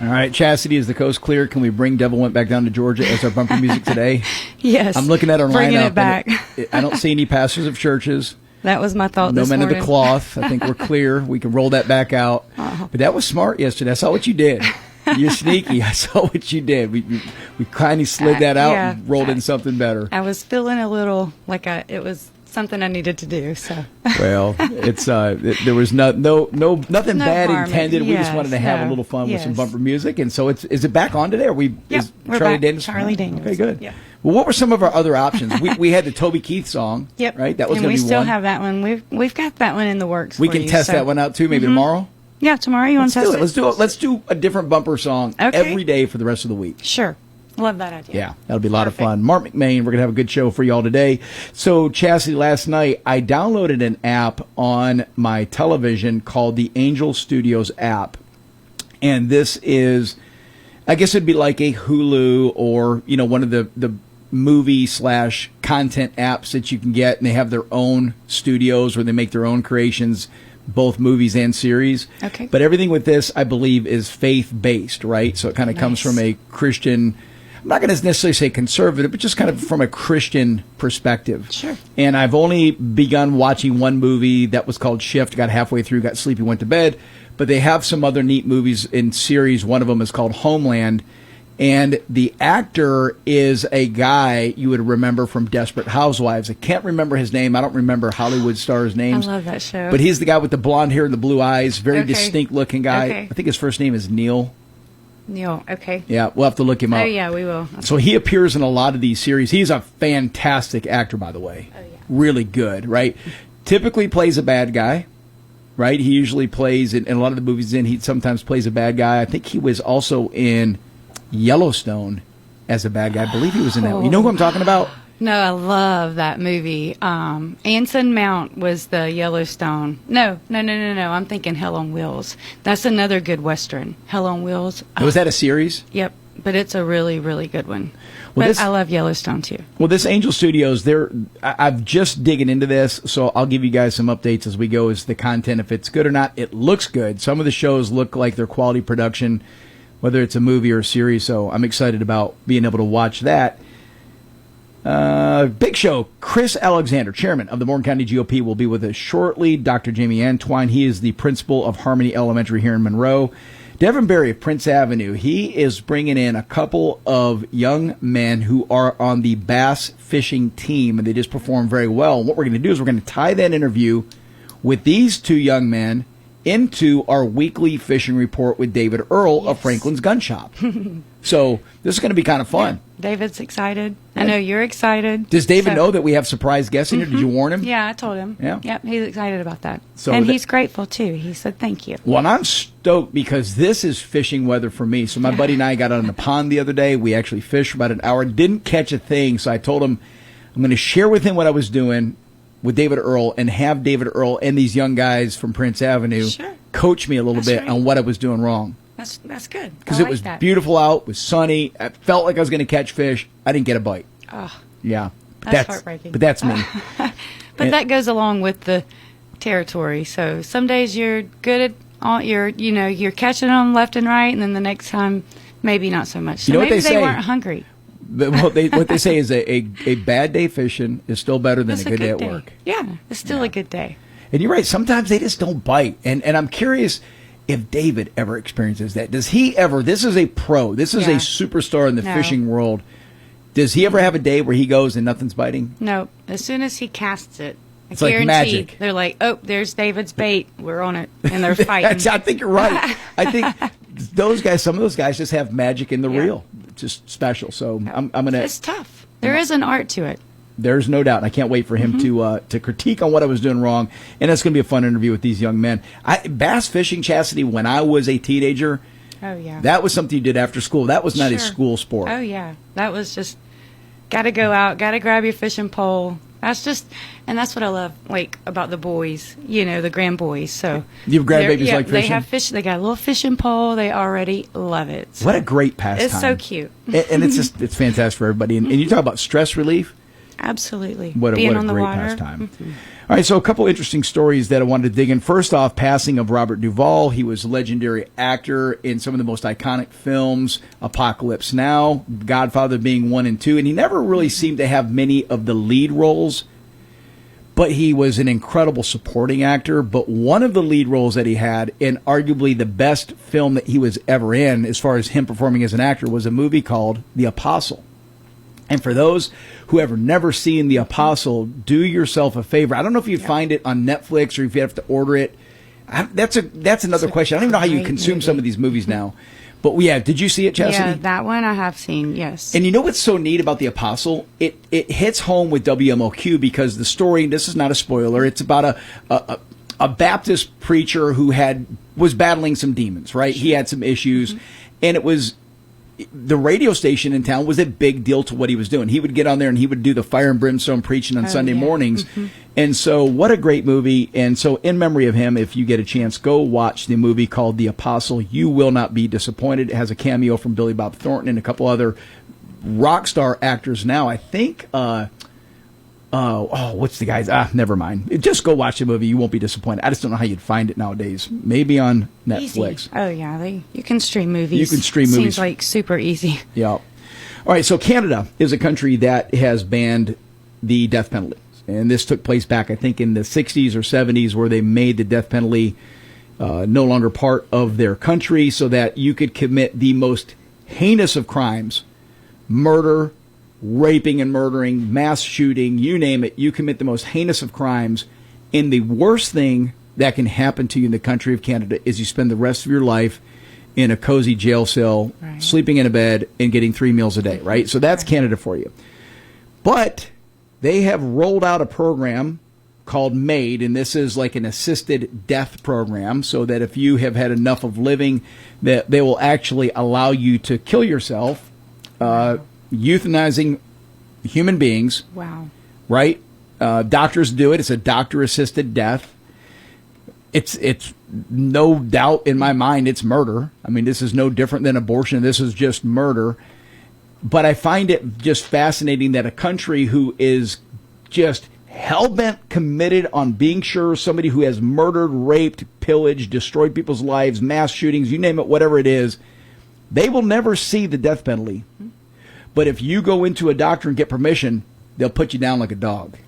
All right, Chastity, is the coast clear? Can we bring Devil Went Back Down to Georgia as our bumper music today? Yes. I'm looking at our Bringing lineup. It back. I don't see any pastors of churches. That was my thought No this men morning. of the cloth. I think we're clear. We can roll that back out. But that was smart yesterday. I saw what you did. You're sneaky. I saw what you did. We kind of slid that out and rolled in something better. I was feeling a little like it was something I needed to do. So well, it's there was nothing bad harm. intended. We just wanted to have a little fun with some bumper music, and so is it back on today? We're Charlie back. Daniels. Charlie Daniels. Okay, good. Yeah. Well, what were some of our other options? We had the Toby Keith song. Yep. Right. That was and going to be one. we still have that one. We've got that one in the works. We can test that one out too. Maybe tomorrow. Yeah, tomorrow. You want to test it? Let's do a different bumper song every day for the rest of the week. Sure. Love that idea. Yeah, that'll be a lot of fun. Marc McMain, we're going to have a good show for y'all today. So, Chastity, last night I downloaded an app on my television called the Angel Studios app. And this is, I guess it'd be like a Hulu or, one of the movie/content apps that you can get. And they have their own studios where they make their own creations, both movies and series. Okay. But everything with this, I believe, is faith-based, right? So it kind of comes from a Christian, I'm not going to necessarily say conservative, but just kind of from a Christian perspective. Sure. And I've only begun watching one movie that was called Shift, got halfway through, got sleepy, went to bed. But they have some other neat movies in series. One of them is called Homeland. And the actor is a guy you would remember from Desperate Housewives. I can't remember his name. I don't remember Hollywood stars' names. I love that show. But he's the guy with the blonde hair and the blue eyes. Very distinct-looking guy. Okay. I think his first name is Neil. Neil, okay. Yeah, we'll have to look him up. Oh, yeah, we will. Okay. So he appears in a lot of these series. He's a fantastic actor, by the way. Oh, yeah. Really good, right? Typically plays a bad guy, right? He usually plays, in a lot of the movies he sometimes plays a bad guy. I think he was also in Yellowstone as a bad guy. I believe he was in that. You know who I'm talking about? No, I love that movie. Anson Mount was the Yellowstone. No. I'm thinking Hell on Wheels. That's another good Western. Hell on Wheels. Was that a series? Yep, but it's a really, really good one. Well, but I love Yellowstone, too. Well, this Angel Studios, I've just digging into this, so I'll give you guys some updates as we go as the content, if it's good or not. It looks good. Some of the shows look like they're quality production, whether it's a movie or a series, so I'm excited about being able to watch that. Big show. Chris Alexander, chairman of the Morgan County GOP, will be with us shortly. Dr. Jamie Antwine, he is the principal of Harmony Elementary here in Monroe. Devin Berry of Prince Avenue, he is bringing in a couple of young men who are on the bass fishing team, and they just perform very well. And what we're going to do is we're going to tie that interview with these two young men into our weekly fishing report with David Earl of Franklin's Gun Shop. So this is going to be kind of fun. Yeah, David's excited. I know you're excited. Does David know that we have surprise guests in here? Did you warn him? Yeah, I told him. Yeah. Yep, he's excited about that. So and he's grateful, too. He said thank you. Well, and I'm stoked because this is fishing weather for me. So my buddy and I got out on the pond the other day. We actually fished for about an hour. Didn't catch a thing. So I told him I'm going to share with him what I was doing with David Earl and have David Earl and these young guys from Prince Avenue coach me a little bit on what I was doing wrong. That's good. Because it was beautiful out, it was sunny. I felt like I was going to catch fish. I didn't get a bite. Oh, yeah. That's heartbreaking. But that's me. But that goes along with the territory. So some days you're good at you're catching them left and right, and then the next time maybe not so much. So maybe they weren't hungry. What they say is a bad day fishing is still better than a good day at work. Yeah, it's still a good day. And you're right. Sometimes they just don't bite. And I'm curious if David ever experiences that. Does he ever? This is a pro. This is a superstar in the fishing world. Does he ever have a day where he goes and nothing's biting? No. As soon as he casts it, I guarantee like magic. They're like, oh, there's David's bait. We're on it. And they're fighting. I think you're right. I think some of those guys just have magic in the reel. Just special. So I'm going to. It's tough. There is an art to it. There's no doubt. And I can't wait for him to critique on what I was doing wrong. And it's going to be a fun interview with these young men. Bass fishing, Chastity, when I was a teenager, that was something you did after school. That was not a school sport. Oh, yeah. That was just, got to go out, got to grab your fishing pole. That's what I love, about the boys, the grand boys. So you grandbabies like fishing? They have fish. They got a little fishing pole. They already love it. So what a great pastime! It's so cute, and it's fantastic for everybody. And you talk about stress relief. Absolutely. What a on the great water. pastime. All All right, so a couple interesting stories that I wanted to dig in. First off, passing of Robert Duvall. He was a legendary actor in some of the most iconic films, Apocalypse Now, Godfather being 1 and 2, and he never really seemed to have many of the lead roles, but he was an incredible supporting actor. But one of the lead roles that he had, and arguably the best film that he was ever in as far as him performing as an actor, was a movie called The Apostle. And for those who have never seen The Apostle, do yourself a favor. I don't know if you'd find it on Netflix or if you have to order it. That's another question. I don't even know how you consume some of these movies now. But yeah, did you see it, Chastity? Yeah, that one I have seen, yes. And you know what's so neat about The Apostle? It hits home with WMOQ because the story, this is not a spoiler, it's about a Baptist preacher who was battling some demons, right? He had some issues, and it was... The radio station in town was a big deal to what he was doing. He would get on there and he would do the fire and brimstone preaching on Sunday mornings. And so what a great movie. And so in memory of him, if you get a chance, go watch the movie called The Apostle. You will not be disappointed. It has a cameo from Billy Bob Thornton and a couple other rock star actors now. I think, what's the guy's? Never mind. Just go watch the movie. You won't be disappointed. I just don't know how you'd find it nowadays. Maybe on Netflix. Easy. Oh, yeah. You can stream movies. You can stream movies. Seems like super easy. Yeah. All right. So Canada is a country that has banned the death penalty. And this took place back, I think, in the 60s or 70s, where they made the death penalty no longer part of their country so that you could commit the most heinous of crimes, murder, raping and murdering, mass shooting, you name it. You commit the most heinous of crimes, and the worst thing that can happen to you in the country of Canada is you spend the rest of your life in a cozy jail cell, sleeping in a bed, and getting 3 meals a day, right? So that's Canada for you. But they have rolled out a program called MAID, and this is like an assisted death program, so that if you have had enough of living, that they will actually allow you to kill yourself, euthanizing human beings. Wow. Right? Doctors do it. It's a doctor-assisted death. It's no doubt in my mind it's murder. I mean, this is no different than abortion. This is just murder. But I find it just fascinating that a country who is just hell-bent committed on being sure somebody who has murdered, raped, pillaged, destroyed people's lives, mass shootings, you name it, whatever it is, they will never see the death penalty. But if you go into a doctor and get permission, they'll put you down like a dog.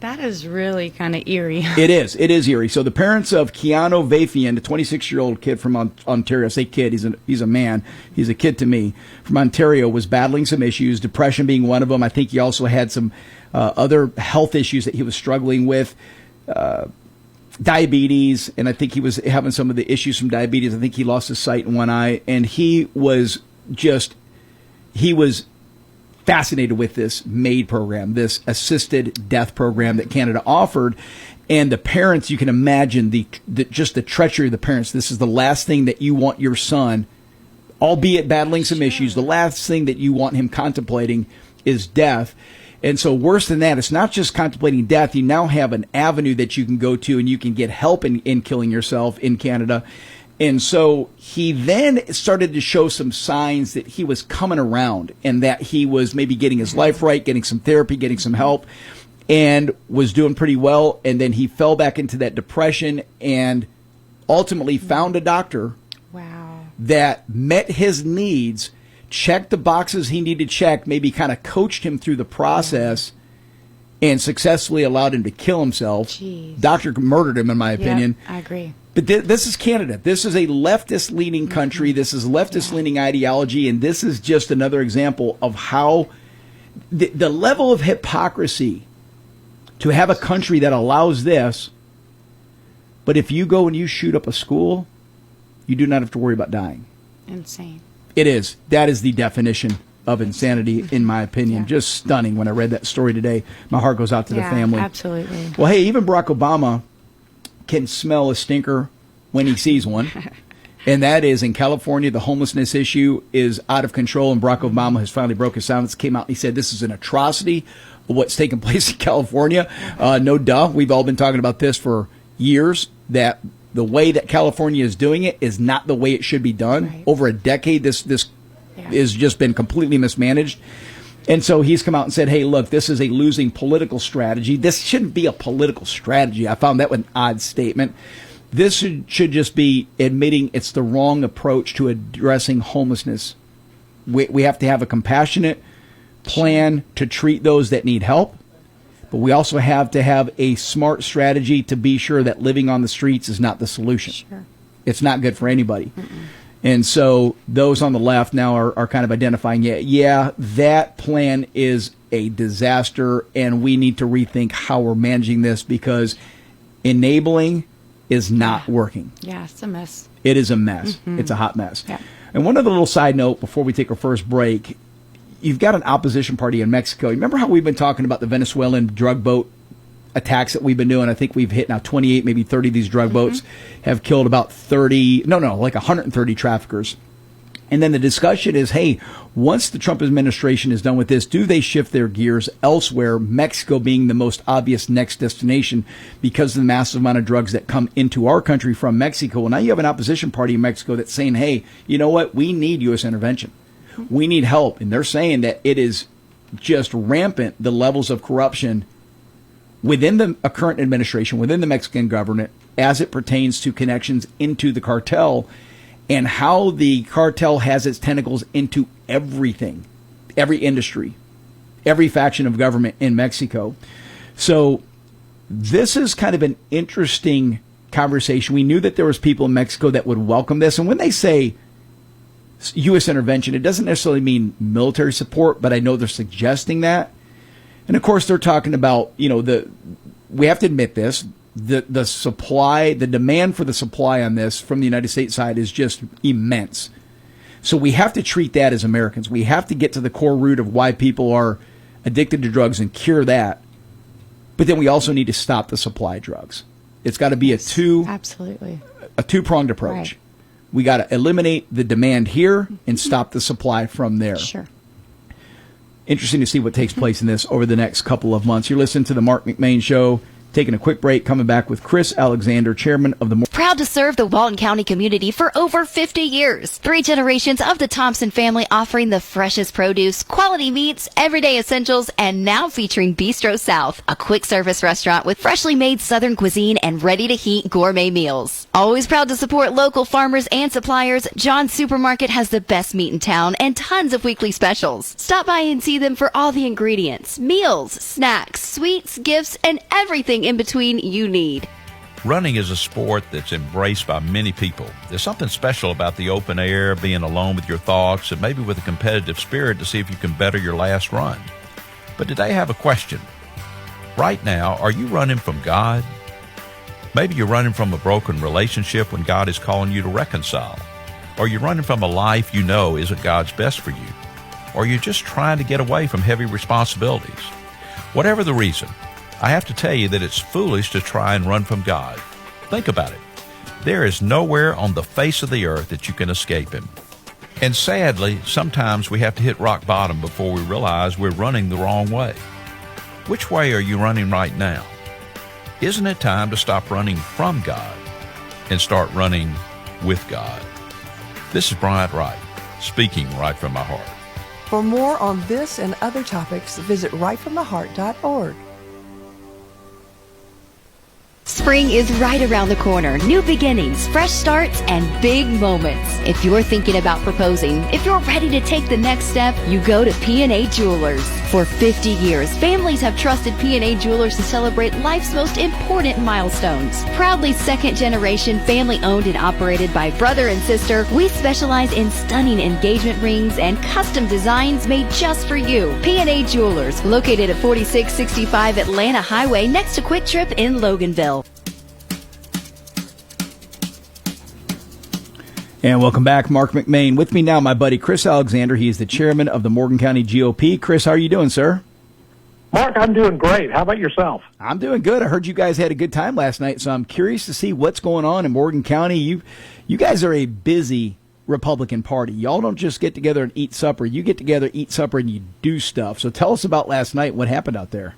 That is really kind of eerie. It is. It is eerie. So the parents of Keanu Vafian, a 26-year-old kid from Ontario, I say kid, he's a man. He's a kid to me, from Ontario, was battling some issues, depression being one of them. I think he also had some other health issues that he was struggling with, diabetes, and I think he was having some of the issues from diabetes. I think he lost his sight in one eye, and he was fascinated with this MAID program, this assisted death program that Canada offered. And the parents, you can imagine just the treachery of the parents. This is the last thing that you want your son, albeit battling some issues, the last thing that you want him contemplating is death. And so worse than that, it's not just contemplating death. You now have an avenue that you can go to and you can get help in killing yourself in Canada. And so he then started to show some signs that he was coming around and that he was maybe getting his life right, getting some therapy, getting some help, and was doing pretty well. And then he fell back into that depression and ultimately found a doctor that met his needs, checked the boxes he needed to check, maybe kind of coached him through the process, and successfully allowed him to kill himself. Jeez. Doctor murdered him, in my opinion. I agree. But this is Canada. This is a leftist-leaning country. This is leftist-leaning ideology, and this is just another example of how the level of hypocrisy to have a country that allows this, but if you go and you shoot up a school, you do not have to worry about dying. Insane. It is. That is the definition of insanity, in my opinion. Just stunning. When I read that story today, my heart goes out to the family. Absolutely. Well, hey, even Barack Obama can smell a stinker when he sees one. And that is, in California, the homelessness issue is out of control, and Barack Obama has finally broke his silence, came out and he said this is an atrocity of what's taking place in California. No duh. We've all been talking about this for years, that the way that California is doing it is not the way it should be done. Over a decade, this has just been completely mismanaged. And so he's come out and said, hey, look, this is a losing political strategy. This shouldn't be a political strategy. I found that an odd statement. This should just be admitting it's the wrong approach to addressing homelessness. We have to have a compassionate plan to treat those that need help, but we also have to have a smart strategy to be sure that living on the streets is not the solution. Sure. It's not good for anybody. And so those on the left now are kind of identifying, yeah, that plan is a disaster, and we need to rethink how we're managing this because enabling is not working. Yeah, it's a mess. It is a mess. It's a hot mess. Yeah. And one other little side note before we take our first break, you've got an opposition party in Mexico. Remember how we've been talking about the Venezuelan drug boat attacks that we've been doing? I think we've hit now 28, maybe 30 of these drug boats have killed about 130 traffickers. And then the discussion is, hey, once the Trump administration is done with this, do they shift their gears elsewhere, Mexico being the most obvious next destination because of the massive amount of drugs that come into our country from Mexico? Well, now you have an opposition party in Mexico that's saying, hey, you know what? We need U.S. intervention. We need help. And they're saying that it is just rampant, the levels of corruption within the current administration, within the Mexican government, as it pertains to connections into the cartel and how the cartel has its tentacles into everything, every industry, every faction of government in Mexico. So this is kind of an interesting conversation. We knew that there was people in Mexico that would welcome this. And when they say U.S. intervention, it doesn't necessarily mean military support, but I know they're suggesting that. And of course, they're talking about, we have to admit this, the supply, the demand for the supply on this from the United States side is just immense. So we have to treat that as Americans. We have to get to the core root of why people are addicted to drugs and cure that. But then we also need to stop the supply of drugs. It's got to be a two-pronged approach. Right. We got to eliminate the demand here and stop the supply from there. Sure. Interesting to see what takes place in this over the next couple of months. You're listening to the Marc McMain Show. Taking a quick break, coming back with Chris Alexander, chairman of the... Proud to serve the Walton County community for over 50 years. 3 generations of the Thompson family offering the freshest produce, quality meats, everyday essentials, and now featuring Bistro South, a quick service restaurant with freshly made Southern cuisine and ready-to-heat gourmet meals. Always proud to support local farmers and suppliers, John's Supermarket has the best meat in town and tons of weekly specials. Stop by and see them for all the ingredients, meals, snacks, sweets, gifts, and everything in between you need. Running is a sport that's embraced by many people. There's something special about the open air, being alone with your thoughts, and maybe with a competitive spirit to see if you can better your last run. But today I have a question. Right now, are you running from God? Maybe you're running from a broken relationship when God is calling you to reconcile. Or you're running from a life you know isn't God's best for you. Or you're just trying to get away from heavy responsibilities. Whatever the reason, I have to tell you that it's foolish to try and run from God. Think about it. There is nowhere on the face of the earth that you can escape Him. And sadly, sometimes we have to hit rock bottom before we realize we're running the wrong way. Which way are you running right now? Isn't it time to stop running from God and start running with God? This is Bryant Wright, speaking right from my heart. For more on this and other topics, visit rightfromtheheart.org. Spring is right around the corner. New beginnings, fresh starts, and big moments. If you're thinking about proposing, if you're ready to take the next step, you go to P&A Jewelers. For 50 years, families have trusted P&A Jewelers to celebrate life's most important milestones. Proudly second-generation, family-owned and operated by brother and sister, we specialize in stunning engagement rings and custom designs made just for you. P&A Jewelers, located at 4665 Atlanta Highway next to Quick Trip in Loganville. And welcome back, Marc McMain. With me now, my buddy Chris Alexander. He is the chairman of the Morgan County GOP. Chris, how are you doing, sir? Mark, I'm doing great. How about yourself? I'm doing good. I heard you guys had a good time last night, so I'm curious to see what's going on in Morgan County. You guys are a busy Republican Party. Y'all don't just get together and eat supper. You get together, eat supper, and you do stuff. So tell us about last night. What happened out there?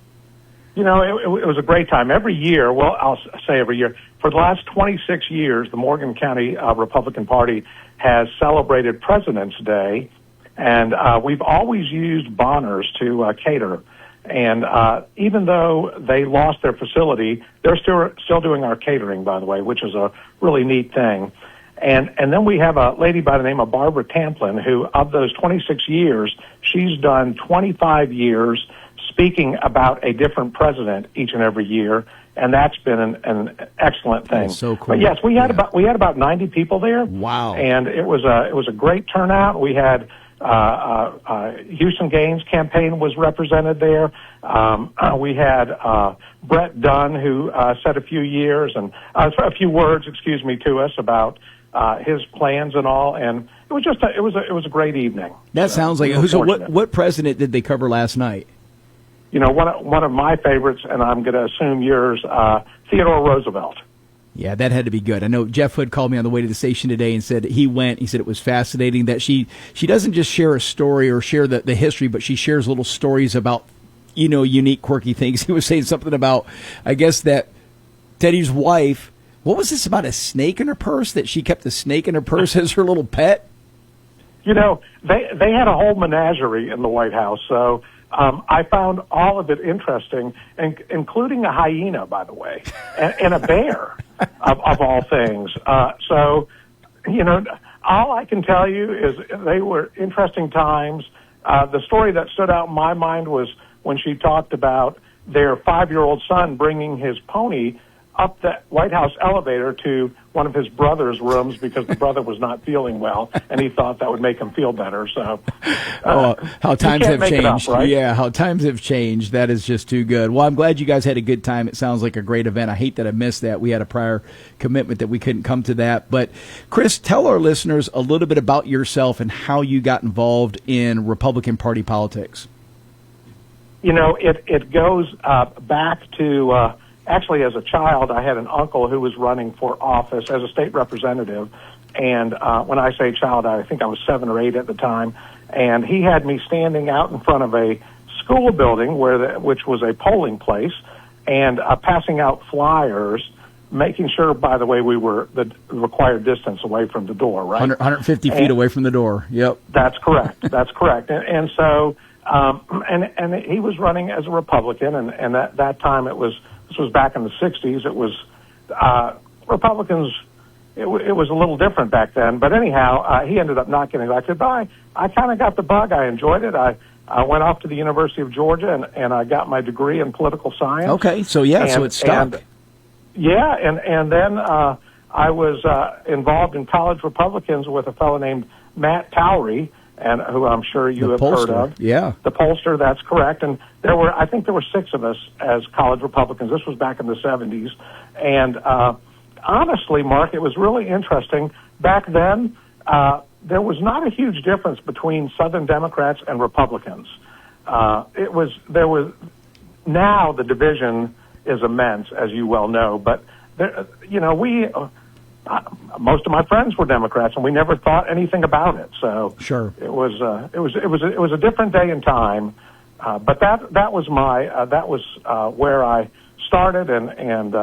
You know, it was a great time. Every year, well, I'll say every year, for the last 26 years, the Morgan County Republican Party has celebrated President's Day And we've always used Bonner's to cater. And even though they lost their facility, they're still doing our catering, by the way, which is a really neat thing. And then we have a lady by the name of Barbara Tamplin, who, of those 26 years, she's done 25 years speaking about a different president each and every year, and that's been an excellent thing. That's so cool. But yes, we had about 90 people there. Wow! And it was a great turnout. We had Houston Gaines campaign was represented there. We had Brett Dunn, who said a few words, to us about his plans and all, and it was just it was a great evening. That sounds like so. What president did they cover last night? You know, one of my favorites, and I'm going to assume yours, Theodore Roosevelt. Yeah, that had to be good. I know Jeff Hood called me on the way to the station today and said he went. He said it was fascinating that she doesn't just share a story or share the history, but she shares little stories about, unique, quirky things. He was saying something about, I guess, that Teddy's wife, what was this about a snake in her purse, that she kept the snake in her purse as her little pet? They had a whole menagerie in the White House, so I found all of it interesting, including a hyena, by the way, and a bear, of all things. So, all I can tell you is they were interesting times. The story that stood out in my mind was when she talked about their 5-year-old son bringing his pony up the White House elevator to one of his brother's rooms because the brother was not feeling well, and he thought that would make him feel better. So, how times have changed. Up, right? Yeah, how times have changed. That is just too good. Well, I'm glad you guys had a good time. It sounds like a great event. I hate that I missed that. We had a prior commitment that we couldn't come to that. But, Chris, tell our listeners a little bit about yourself and how you got involved in Republican Party politics. It goes back to... Actually, as a child, I had an uncle who was running for office as a state representative. And when I say child, I think I was 7 or 8 at the time. And he had me standing out in front of a school building which was a polling place, and passing out flyers, making sure, by the way, we were the required distance away from the door, right? 150 feet away from the door. Yep. That's correct. That's correct. And so, and he was running as a Republican, and at that time this was back in the 60s. It was Republicans. It was a little different back then. But anyhow, he ended up not getting elected. But I kind of got the bug. I enjoyed it. I went off to the University of Georgia, and I got my degree in political science. Okay, so so it stuck. And then I was involved in college Republicans with a fellow named Matt Towery, and who I'm sure you have heard of. Yeah. The pollster, that's correct. And I think there were 6 of us as college Republicans. This was back in the 70s. And honestly, Mark, it was really interesting. Back then, there was not a huge difference between Southern Democrats and Republicans. Now the division is immense, as you well know. But, most of my friends were Democrats, and we never thought anything about it. So sure, it was a different day and time. But that was where I started, and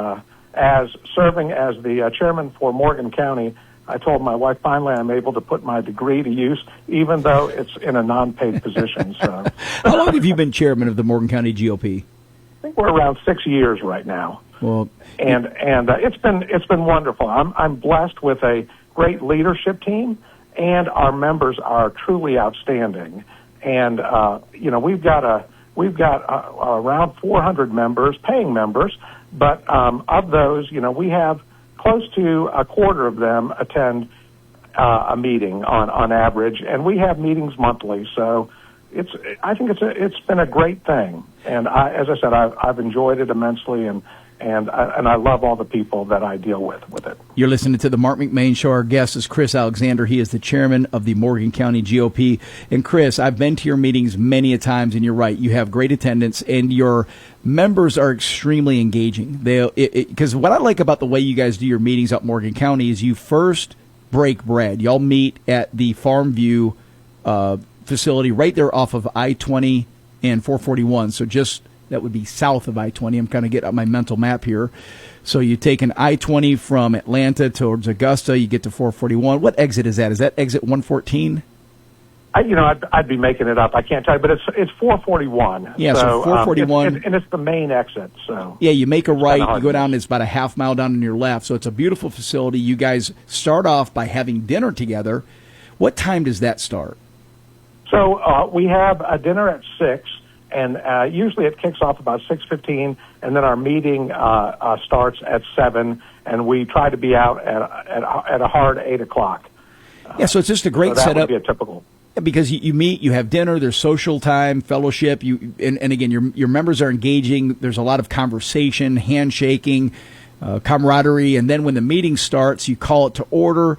as serving as the chairman for Morgan County, I told my wife, finally I'm able to put my degree to use, even though it's in a non-paid position. So, how long have you been chairman of the Morgan County GOP? I think we're around 6 years right now. Well, and it's been wonderful. I'm blessed with a great leadership team, and our members are truly outstanding. And we've got around 400 members, paying members, but of those, we have close to a quarter of them attend a meeting on average, and we have meetings monthly. So I think it's been a great thing, and as I said, I've enjoyed it immensely, and I love all the people that I deal with it. You're listening to the Marc McMain Show. Our guest is Chris Alexander. He is the chairman of the Morgan County GOP. And Chris, I've been to your meetings many a times, and you're right. You have great attendance, and your members are extremely engaging. Because what I like about the way you guys do your meetings at Morgan County is you first break bread. Y'all meet at the Farm View facility right there off of I-20 and 441. So that would be south of I-20. I'm kind of getting up my mental map here. So you take an I-20 from Atlanta towards Augusta. You get to 441. What exit is that? Is that exit 114? I'd be making it up. I can't tell you, but it's 441. Yeah, so 441, and it's the main exit. So yeah, you make a right, you go down. It's about a half mile down on your left. So it's a beautiful facility. You guys start off by having dinner together. What time does that start? So we have a dinner at 6, and usually it kicks off about 6:15, and then our meeting starts at 7, and we try to be out at a hard 8 o'clock. Yeah, so it's just a great that setup. Would be a typical. Because you meet, you have dinner, there's social time, fellowship. And again, your members are engaging. There's a lot of conversation, handshaking, camaraderie, and then when the meeting starts, you call it to order.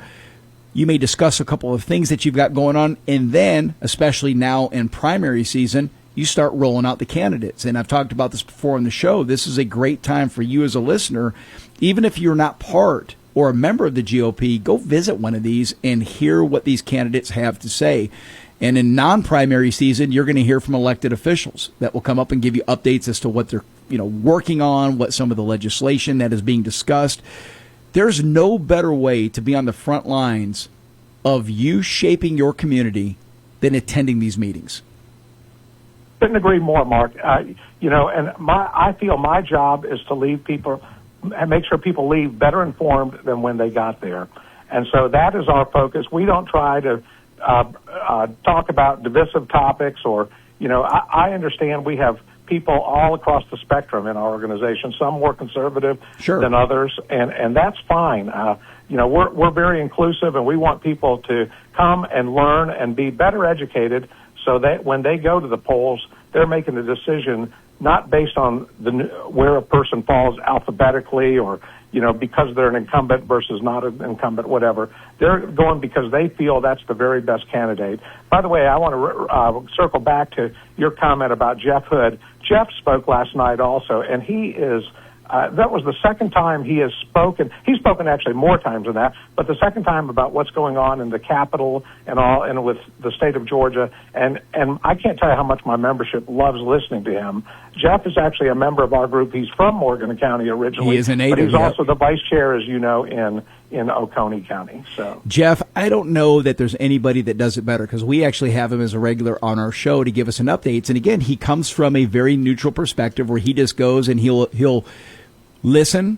You may discuss a couple of things that you've got going on, and then, especially now in primary season, you start rolling out the candidates. And I've talked about this before on the show. This is a great time for you as a listener, even if you're not part or a member of the GOP, go visit one of these and hear what these candidates have to say. And in non-primary season, you're going to hear from elected officials that will come up and give you updates as to what they're working on, what some of the legislation that is being discussed. There's no better way to be on the front lines of you shaping your community than attending these meetings. Couldn't agree more, Mark. And I feel my job is to leave people and make sure people leave better informed than when they got there. And so that is our focus. We don't try to talk about divisive topics or, I understand we have people all across the spectrum in our organization, some more conservative than others, and that's fine. We're very inclusive, and we want people to come and learn and be better educated so that when they go to the polls, they're making a decision not based on where a person falls alphabetically or, because they're an incumbent versus not an incumbent, whatever. They're going because they feel that's the very best candidate. By the way, I want to circle back to your comment about Jeff Hood. Jeff spoke last night also, and he is that was the second time he has spoken. He's spoken actually more times than that, but the second time about what's going on in the Capitol and all, and with the state of Georgia. And I can't tell you how much my membership loves listening to him. Jeff is actually a member of our group. He's from Morgan County originally. He is a native, but he's also the vice chair, as you know, in Oconee County. So Jeff, I don't know that there's anybody that does it better because we actually have him as a regular on our show to give us an updates. And again, he comes from a very neutral perspective where he just goes and he'll listen,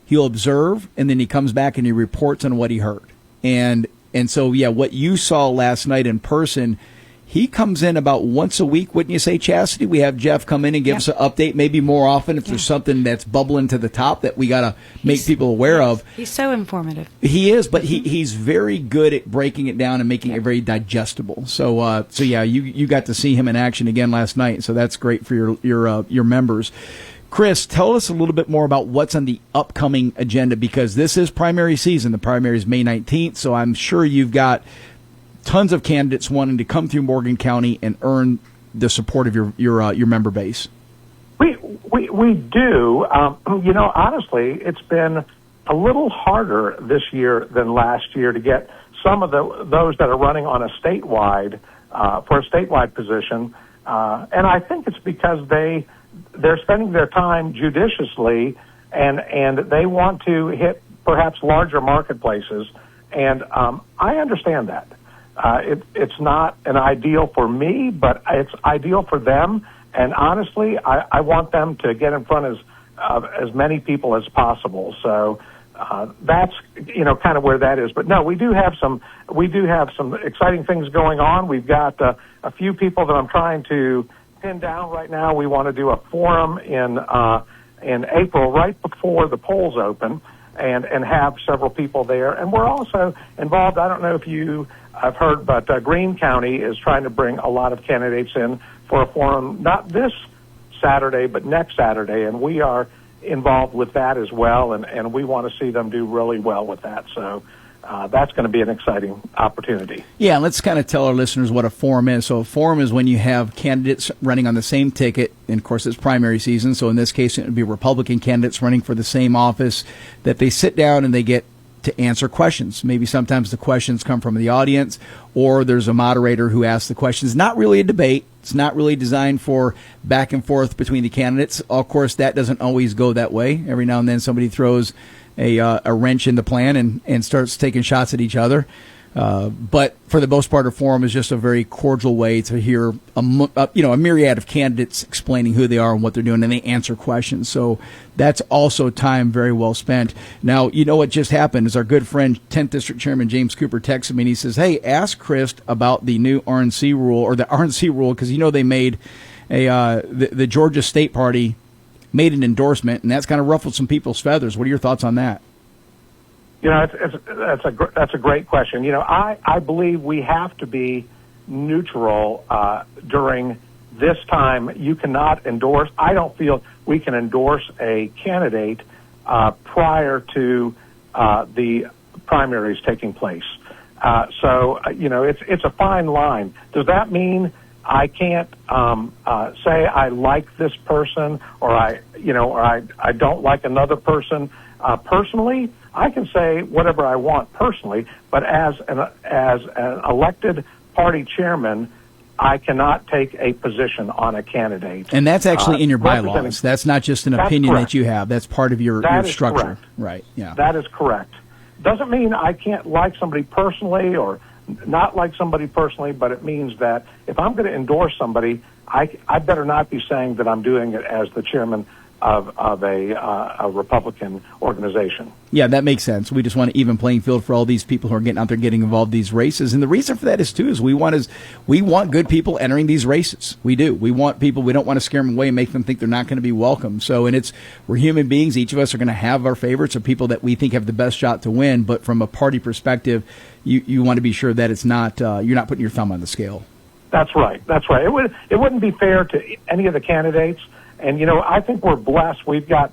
he'll observe, and then he comes back and he reports on what he heard. And so, yeah, what you saw last night in person, he comes in about once a week, wouldn't you say, Chastity? We have Jeff come in and give us an update, maybe more often if there's something that's bubbling to the top that we got to make people aware of. He's so informative. He is, but he's very good at breaking it down and making it very digestible. So yeah, you got to see him in action again last night, so that's great for your members. Chris, tell us a little bit more about what's on the upcoming agenda, because this is primary season. The primary is May 19th, so I'm sure you've got tons of candidates wanting to come through Morgan County and earn the support of your member base. We do. Honestly, it's been a little harder this year than last year to get some of those that are running on a statewide for a statewide position, and I think it's because they're spending their time judiciously, and they want to hit perhaps larger marketplaces, and I understand that. It's not an ideal for me, but it's ideal for them, and honestly, I want them to get in front of as many people as possible. So that's kind of where that is. But no, we do have some exciting things going on. We've got a few people that I'm trying to pin down right now. We want to do a forum in April, right before the polls open, and have several people there. And we're also involved. I don't know if you have heard, but Greene County is trying to bring a lot of candidates in for a forum, not this Saturday, but next Saturday, and we are involved with that as well, and we want to see them do really well with that. So that's going to be an exciting opportunity. Yeah, let's kind of tell our listeners what a forum is. So a forum is when you have candidates running on the same ticket, and of course it's primary season, so in this case it would be Republican candidates running for the same office, that they sit down and they get to answer questions. Maybe sometimes the questions come from the audience, or there's a moderator who asks the questions. Not really a debate. It's not really designed for back and forth between the candidates. Of course, that doesn't always go that way. Every now and then somebody throws a wrench in the plan and starts taking shots at each other. But for the most part, a forum is just a very cordial way to hear a myriad of candidates explaining who they are and what they're doing, and they answer questions. So that's also time very well spent. Now, you know what just happened is our good friend 10th District Chairman James Cooper texted me and he says, "Hey, ask Chris about the new RNC rule, or the RNC rule, because they made the Georgia State Party made an endorsement, and that's kind of ruffled some people's feathers. What are your thoughts on that?" That's a great question. I believe we have to be neutral during this time. You cannot endorse. I don't feel we can endorse a candidate prior to the primaries taking place. So it's a fine line. Does that mean I can't say I like this person, or I don't like another person personally? I can say whatever I want personally, but as an elected party chairman, I cannot take a position on a candidate. And that's actually in your bylaws. That's not just an opinion that you have. That's part of your structure. Correct. Right. Yeah. That is correct. Doesn't mean I can't like somebody personally or not like somebody personally, but it means that if I'm going to endorse somebody, I better not be saying that I'm doing it as the chairman of a Republican organization. Yeah, that makes sense. We just want an even playing field for all these people who are getting out there, getting involved in these races. And the reason for that is we want good people entering these races. We do. We want people. We don't want to scare them away and make them think they're not going to be welcome. So, we're human beings. Each of us are going to have our favorites of people that we think have the best shot to win. But from a party perspective, you want to be sure that it's not you're not putting your thumb on the scale. That's right. It wouldn't be fair to any of the candidates. And I think we're blessed. We've got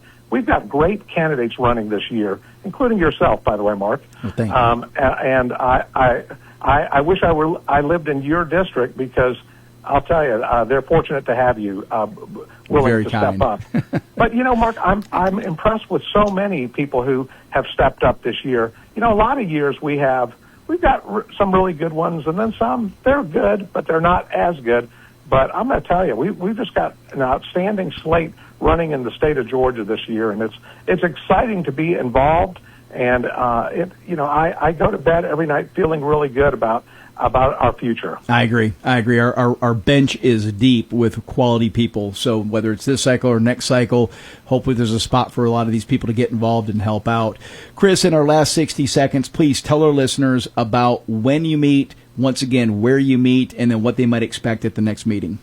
great candidates running this year, including yourself, by the way, Mark. Well, thank you. And I wish I lived in your district, because I'll tell you, they're fortunate to have you willing Very to kind. step up. But Mark, I'm impressed with so many people who have stepped up this year. A lot of years we've got some really good ones, and then some they're good, but they're not as good. But I'm going to tell you, we've just got an outstanding slate running in the state of Georgia this year, and it's exciting to be involved. And I go to bed every night feeling really good about our future. I agree. Our bench is deep with quality people. So whether it's this cycle or next cycle, hopefully there's a spot for a lot of these people to get involved and help out. Chris, in our last 60 seconds, please tell our listeners about when you meet, once again, where you meet, and then what they might expect at the next meeting.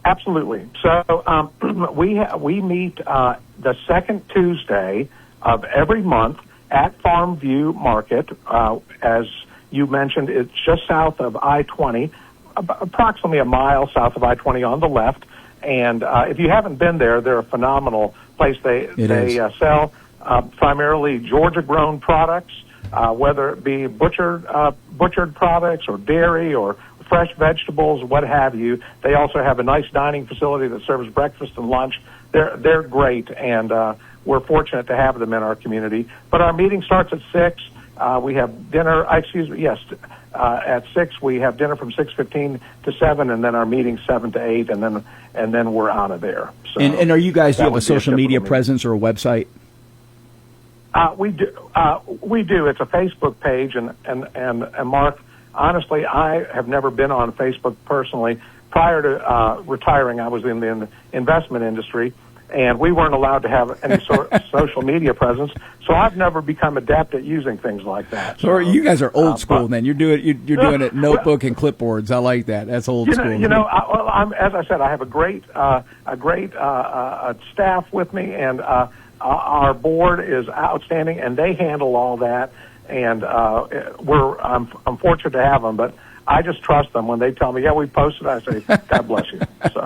Absolutely. So we meet the second Tuesday of every month at Farmview Market. As you mentioned, it's just south of I-20, approximately a mile south of I-20 on the left. And if you haven't been there, they're a phenomenal place. They sell primarily Georgia-grown products, whether it be butchered products or dairy or fresh vegetables, what have you. They also have a nice dining facility that serves breakfast and lunch. They're great, and we're fortunate to have them in our community. But our meeting starts at 6. We have dinner. At 6 we have dinner from 6:15 to 7, and then our meeting 7 to 8, and then we're out of there. So and are you guys doing a social media presence or a website? We do. It's a Facebook page, and Mark, honestly, I have never been on Facebook personally. Prior to retiring, I was in the investment industry, and we weren't allowed to have any sort of social media presence. So I've never become adept at using things like that. So you guys are old school, then. You're doing it notebook and clipboards. I like that. That's old school. As I said, I have a great staff with me, and our board is outstanding, and they handle all that. And I'm fortunate to have them, but I just trust them when they tell me, yeah, we posted. I say, God bless you. So.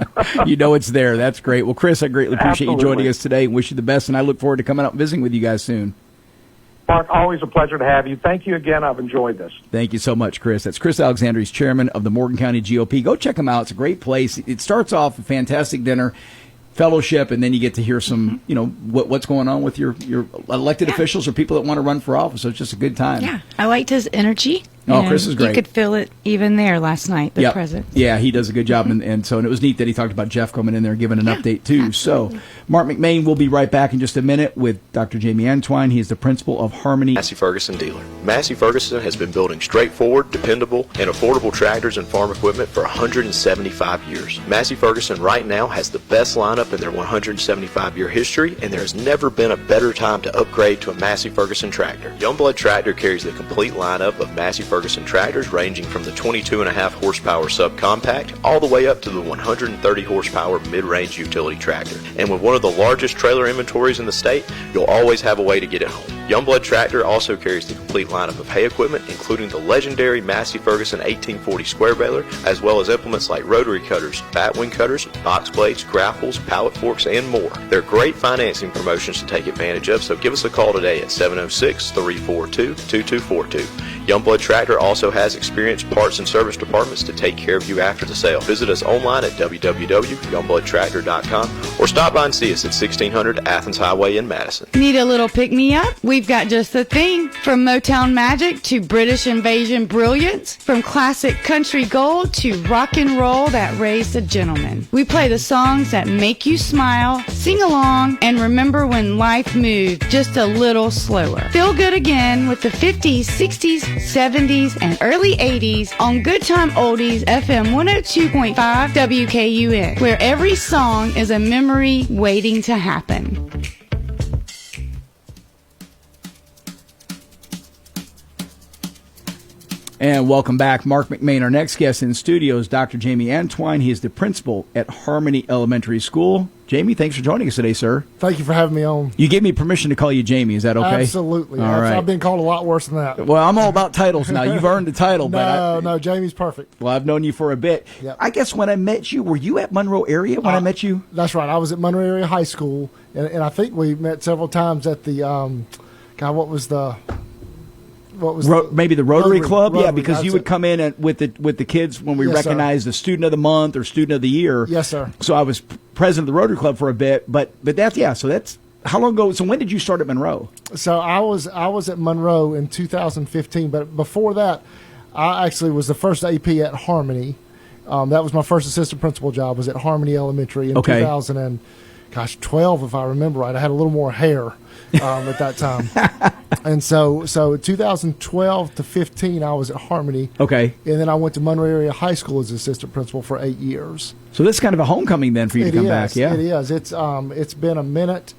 It's there. That's great. Well, Chris, I greatly appreciate you joining us today and wish you the best, and I look forward to coming out and visiting with you guys soon. Mark, always a pleasure to have you. Thank you again. I've enjoyed this. Thank you so much, Chris. That's Chris Alexander. He's chairman of the Morgan County GOP. Go check him out. It's a great place. It starts off a fantastic dinner, fellowship, and then you get to hear some, what's going on with your elected officials or people that want to run for office. So it's just a good time. Yeah, I liked his energy. Oh, Chris is great. You could feel it even there last night, the presence. Yeah, he does a good job. And it was neat that he talked about Jeff coming in there and giving an update, too. Absolutely. So, Marc McMain will be right back in just a minute with Dr. Jamie Antwine. He is the principal of Harmony. Massey Ferguson dealer. Massey Ferguson has been building straightforward, dependable, and affordable tractors and farm equipment for 175 years. Massey Ferguson right now has the best lineup in their 175-year history, and there has never been a better time to upgrade to a Massey Ferguson tractor. Youngblood Tractor carries the complete lineup of Massey Ferguson tractors, ranging from the 22.5 horsepower subcompact all the way up to the 130 horsepower mid-range utility tractor. And with one of the largest trailer inventories in the state, you'll always have a way to get it home. Youngblood Tractor also carries the complete lineup of hay equipment, including the legendary Massey Ferguson 1840 square baler, as well as implements like rotary cutters, batwing cutters, box blades, grapples, pallet forks, and more. There are great financing promotions to take advantage of, so give us a call today at 706-342-2242. Youngblood Tractor also has experienced parts and service departments to take care of you after the sale. Visit us online at www.youngbloodtractor.com or stop by and see us at 1600 Athens Highway in Madison. Need a little pick-me-up? We've got just the thing. From Motown magic to British invasion brilliance, from classic country gold to rock and roll that raised a gentleman. We play the songs that make you smile, sing along, and remember when life moved just a little slower. Feel good again with the 50s, 60s, 70s, and early 80s on Good Time Oldies FM 102.5 WKUN, where every song is a memory waiting to happen. And welcome back. Marc McMain, our next guest in the studio, is Dr. Jamie Antwine. He is the principal at Harmony Elementary School. Jamie, thanks for joining us today, sir. Thank you for having me on. You gave me permission to call you Jamie. Is that okay? Absolutely. All right. I've been called a lot worse than that. Well, I'm all about titles now. You've earned the title. No, Jamie's perfect. Well, I've known you for a bit. Yep. I guess when I met you, were you at Monroe area when I met you? That's right. I was at Monroe Area High School, and I think we met several times at the, maybe the Rotary Club? Rotary, yeah, because you would come in with the kids when we recognized the Student of the Month or Student of the Year. Yes, sir. So I was president of the Rotary Club for a bit, but that's how long ago? So when did you start at Monroe? So I was at Monroe in 2015, but before that, I actually was the first AP at Harmony. That was my first assistant principal job, was at Harmony Elementary in 2012, if I remember right. I had a little more hair at that time. And so 2012 to 15, I was at Harmony. Okay. And then I went to Monroe Area High School as assistant principal for 8 years. So this is kind of a homecoming then for you to come back, yeah? It is. It's been a minute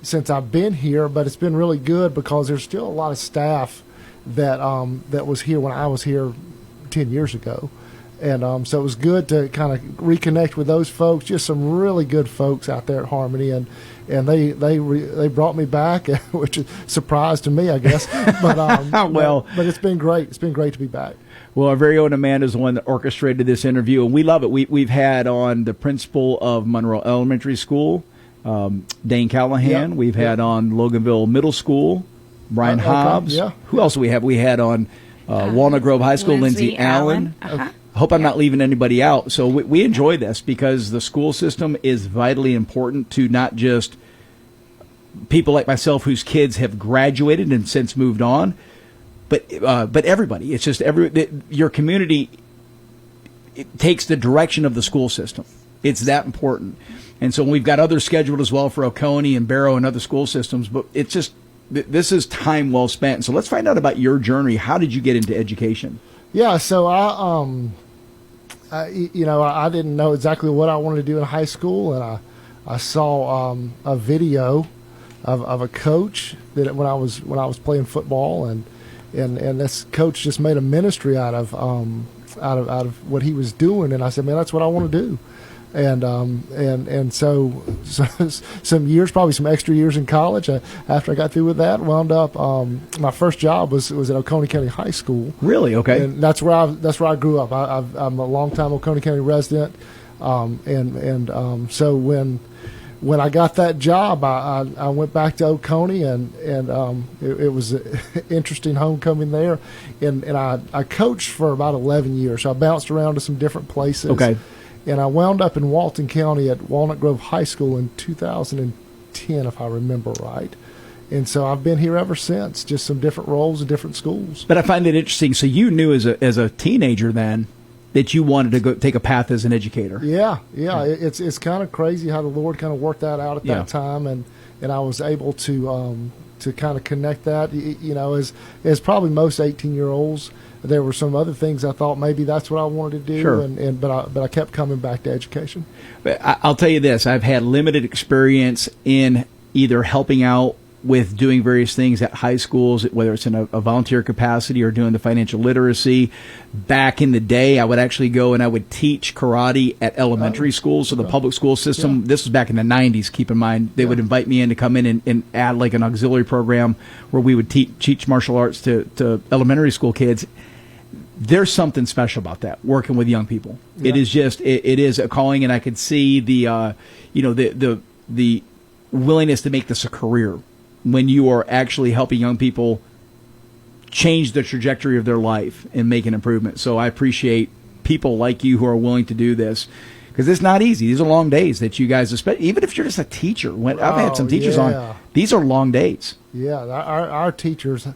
since I've been here, but it's been really good because there's still a lot of staff that was here when I was here 10 years ago. And so it was good to kind of reconnect with those folks, just some really good folks out there at Harmony, and they brought me back, which is a surprise to me, I guess. But but it's been great. It's been great to be back. Well, our very own Amanda is the one that orchestrated this interview, and we love it. We've had on the principal of Monroe Elementary School, Dane Callahan. Yep. We've had on Loganville Middle School, Brian Hobbs. Yeah. Who else do we have? We had on Walnut Grove High School, Lindsay Allen. Uh-huh. I hope I'm not leaving anybody out. So we enjoy this because the school system is vitally important to not just people like myself whose kids have graduated and since moved on, but everybody. It's just your community. It takes the direction of the school system. It's that important. And so we've got others scheduled as well for Oconee and Barrow and other school systems, but it's just this is time well spent. So let's find out about your journey. How did you get into education? Yeah, so I didn't know exactly what I wanted to do in high school, and I saw a video of a coach that when I was playing football, and this coach just made a ministry out of what he was doing, and I said, man, that's what I want to do. And so some years, probably some extra years in college. After I got through with that, wound up. My first job was at Oconee County High School. Really? Okay. And that's where I grew up. I'm a longtime Oconee County resident. So when I got that job, I went back to Oconee, and it was an interesting homecoming there. And I coached for about 11 years. So I bounced around to some different places. Okay. And I wound up in Walton County at Walnut Grove High School in 2010, if I remember right. And so I've been here ever since, just some different roles in different schools. But I find it interesting. So you knew as a teenager then that you wanted to go take a path as an educator. Yeah. It's kind of crazy how the Lord kind of worked that out at that time, and I was able to kind of connect that. As probably most 18-year-olds, there were some other things I thought maybe that's what I wanted to do, sure. But I kept coming back to education. But I'll tell you this: I've had limited experience in either helping out with doing various things at high schools, whether it's in a volunteer capacity or doing the financial literacy. Back in the day, I would actually go and I would teach karate at elementary schools, so the public school system. This was back in the 90s, keep in mind. They would invite me in to come in and add like an auxiliary program where we would teach martial arts to elementary school kids. There's something special about that, working with young people. Yeah. It is just, it is a calling, and I could see the willingness to make this a career when you are actually helping young people change the trajectory of their life and make an improvement. So I appreciate people like you who are willing to do this, because it's not easy. These are long days that you guys, even if you're just a teacher. I've had some teachers on. These are long days. Yeah, our teachers,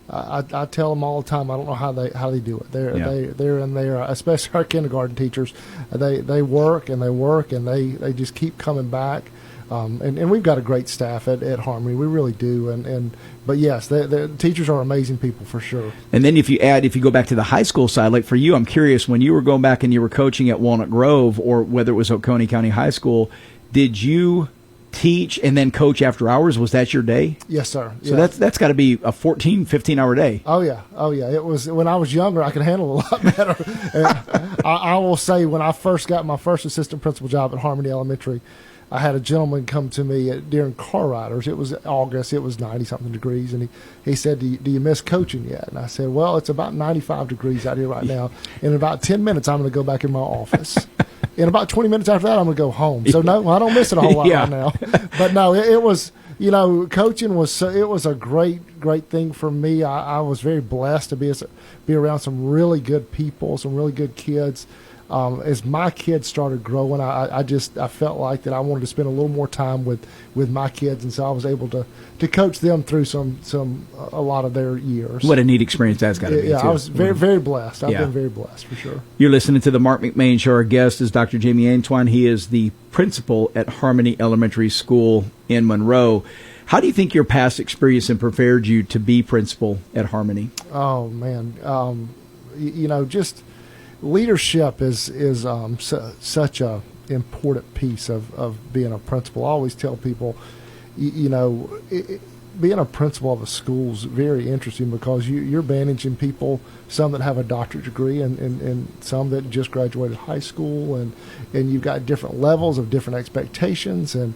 I tell them all the time, I don't know how they do it. They're in there, especially our kindergarten teachers. They work and they work and they just keep coming back. And we've got a great staff at Harmony. We really do. But yes, the teachers are amazing people for sure. And then if you go back to the high school side, like for you, I'm curious, when you were going back and you were coaching at Walnut Grove or whether it was Oconee County High School, did you teach and then coach after hours? Was that your day? Yes, sir. So that's got to be a 14, 15-hour day. Oh yeah. It was, when I was younger, I could handle it a lot better. I will say, when I first got my first assistant principal job at Harmony Elementary, I had a gentleman come to me during car riders. It was August. It was 90-something degrees. And he said, do you miss coaching yet? And I said, well, it's about 95 degrees out here right now. In about 10 minutes, I'm going to go back in my office. In about 20 minutes after that, I'm going to go home. So, no, I don't miss it a whole lot right now. But, no, it was, coaching was a great thing for me. I was very blessed to be around some really good people, some really good kids. As my kids started growing, I felt like that I wanted to spend a little more time with my kids, and so I was able to coach them through a lot of their years. What a neat experience that's got to be. Yeah, too. I was very, very blessed. I've been very blessed for sure. You're listening to the Marc McMain Show. Our guest is Dr. Jamie Antoine. He is the principal at Harmony Elementary School in Monroe. How do you think your past experience has prepared you to be principal at Harmony? Oh man, just leadership is such a important piece of being a principal. I always tell people, being a principal of a school is very interesting because you're managing people, some that have a doctorate degree and some that just graduated high school, and you've got different levels of different expectations and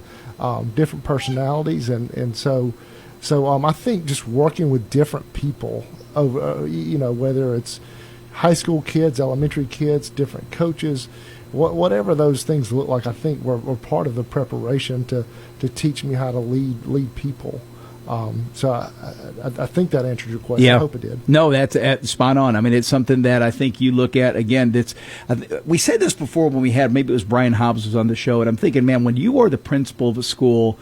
different personalities, and so I think just working with different people over, whether it's high school kids, elementary kids, different coaches, whatever those things look like, I think were part of the preparation to teach me how to lead people. So I think that answered your question. Yeah. I hope it did. No, that's spot on. I mean, it's something that I think you look at, again, we said this before when we had, maybe it was Brian Hobbs was on the show, and I'm thinking, man, when you are the principal of a school,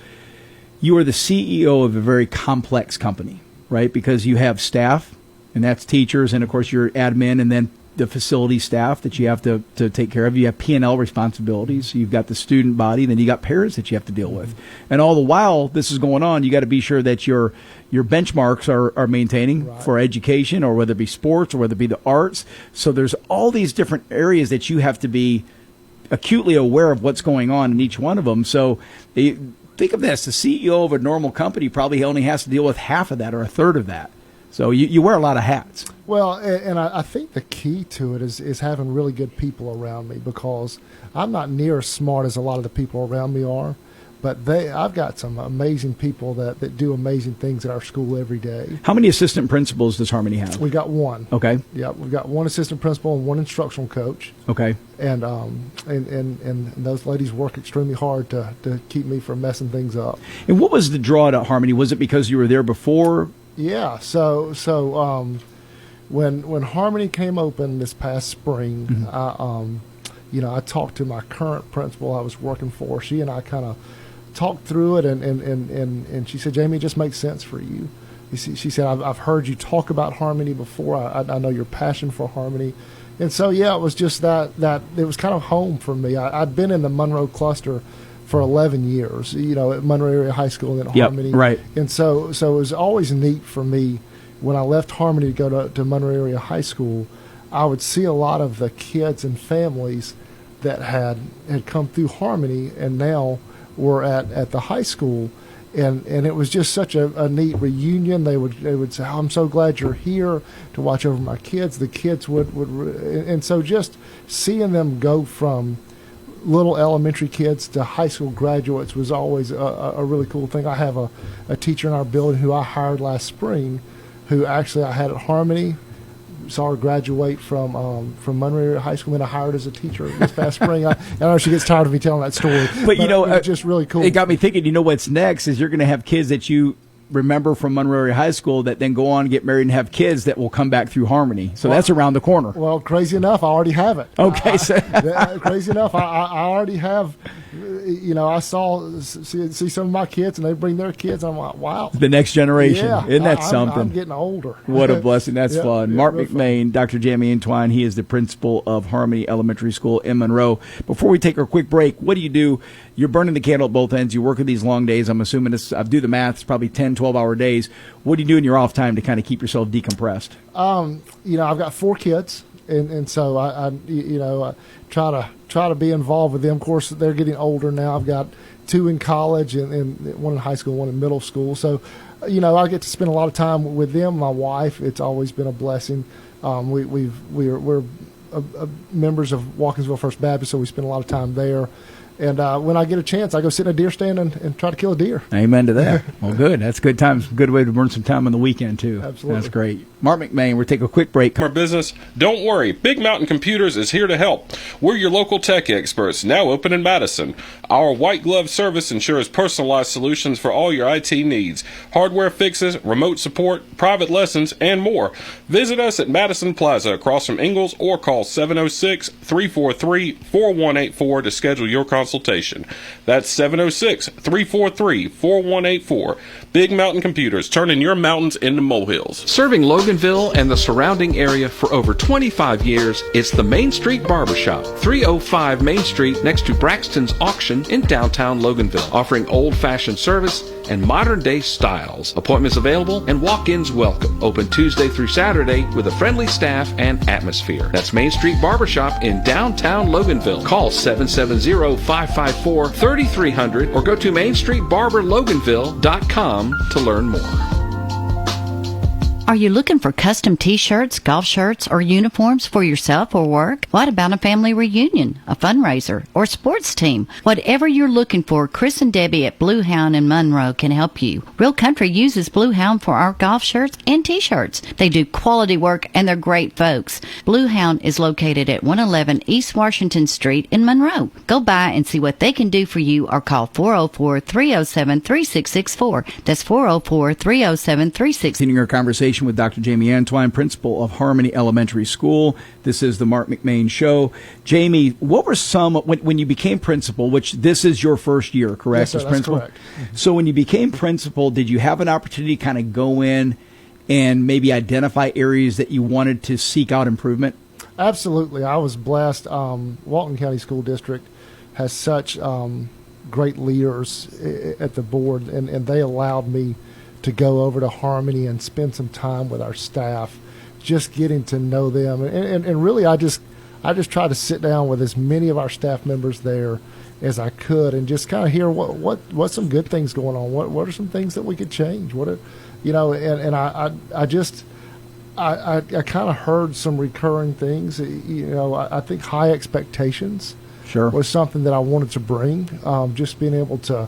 you are the CEO of a very complex company, right? Because you have staff, and that's teachers, and of course your admin, and then the facility staff that you have to take care of. You have P&L responsibilities. You've got the student body, then you got parents that you have to deal with. And all the while this is going on, you got to be sure that your benchmarks are maintaining for education, or whether it be sports or whether it be the arts. So there's all these different areas that you have to be acutely aware of what's going on in each one of them. So think of this, the CEO of a normal company probably only has to deal with half of that or a third of that. So you wear a lot of hats. Well, and I think the key to it is having really good people around me, because I'm not near as smart as a lot of the people around me are, but I've got some amazing people that do amazing things at our school every day. How many assistant principals does Harmony have? We got one. Okay. Yeah, we've got one assistant principal and one instructional coach. Okay. And those ladies work extremely hard to keep me from messing things up. And what was the draw to Harmony? Was it because you were there before? Yeah, so when Harmony came open this past spring, I talked to my current principal I was working for. She and I kind talked through it, and she said, Jamie, it just makes sense for you. She said, I've heard you talk about harmony before. I know your passion for harmony. And so, yeah, it was just that it was kind of home for me. I'd been in the Monroe cluster for 11 years, at Monroe Area High School and then Harmony. Right. And so it was always neat for me when I left Harmony to go to Monroe Area High School. I would see a lot of the kids and families that had come through Harmony and now were at the high school. And it was just such a neat reunion. They would say, I'm so glad you're here to watch over my kids. The kids would and so just seeing them go from little elementary kids to high school graduates was always a really cool thing. I have a teacher in our building who I hired last spring, who actually I had at Harmony. Saw her graduate from Monroe High School, and I hired as a teacher this past spring. I know she gets tired of me telling that story, but it was just really cool. It got me thinking. What's next is you're going to have kids that you remember from Monroe High School that then go on and get married and have kids that will come back through Harmony. So that's around the corner. Well, crazy enough, I already have it. Okay, crazy enough, I already have. I see some of my kids, and they bring their kids. And I'm like, wow, the next generation. Yeah, Isn't that something? I'm getting older. What a blessing. That's fun. Marc McMain, fun. Dr. Jamie Twine. He is the principal of Harmony Elementary School in Monroe. Before we take our quick break, what do you do? You're burning the candle at both ends. You work with these long days. I'm assuming I do the math. It's probably 10, 12-hour days. What do you do in your off time to kind of keep yourself decompressed? I've got 4 kids, and so I try to be involved with them. Of course, they're getting older now. I've got 2 in college and one in high school, 1 in middle school. So, I get to spend a lot of time with them. My wife, it's always been a blessing. We're members of Watkinsville First Baptist, so we spend a lot of time there. And when I get a chance, I go sit in a deer stand and try to kill a deer. Amen to that. Well, good. That's good times. Good way to burn some time on the weekend, too. Absolutely. That's great. Marc McMain, we'll take a quick break. Our business, don't worry. Big Mountain Computers is here to help. We're your local tech experts, now open in Madison. Our white glove service ensures personalized solutions for all your IT needs. Hardware fixes, remote support, private lessons, and more. Visit us at Madison Plaza across from Ingalls or call 706-343-4184 to schedule your consultation. That's 706-343-4184. Big Mountain Computers, turning your mountains into molehills. Serving Loganville and the surrounding area for over 25 years, it's the Main Street Barbershop, 305 Main Street next to Braxton's Auction in downtown Loganville, offering old-fashioned service and modern-day styles. Appointments available and walk-ins welcome. Open Tuesday through Saturday with a friendly staff and atmosphere. That's Main Street Barbershop in downtown Loganville. Call 770-554-3300 or go to mainstreetbarberloganville.com to learn more. Are you looking for custom t-shirts, golf shirts, or uniforms for yourself or work? What about a family reunion, a fundraiser, or sports team? Whatever you're looking for, Chris and Debbie at Blue Hound in Monroe can help you. Real Country uses Blue Hound for our golf shirts and t-shirts. They do quality work and they're great folks. Blue Hound is located at 111 East Washington Street in Monroe. Go by and see what they can do for you or call 404-307-3664. That's 404-307-3664. Continuing our conversation with Dr. Jamie Twine, principal of Harmony Elementary School. This is the Marc McMain Show. Jamie, what were some, when you became principal, which this is your first year, correct? Yes, sir, that's correct. So when you became principal, did you have an opportunity to kind of go in and maybe identify areas that you wanted to seek out improvement? Absolutely. I was blessed. Walton County School District has such great leaders at the board, and they allowed me to go over to Harmony and spend some time with our staff, just getting to know them. And really, I just try to sit down with as many of our staff members there as I could and just kind of hear what's some good things going on. What are some things that we could change? I kind of heard some recurring things. I think high expectations was something that I wanted to bring. Just being able to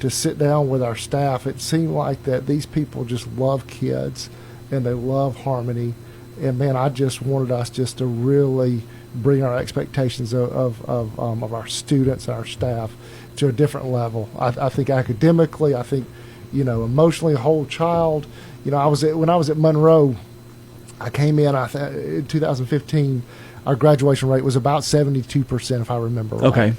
sit down with our staff, it seemed like that these people just love kids and they love Harmony. And man, I just wanted us just to really bring our expectations of our students and our staff to a different level. I think academically, I think, emotionally, a whole child. When I was at Monroe, I came in, in 2015, our graduation rate was about 72%, if I remember right. Okay.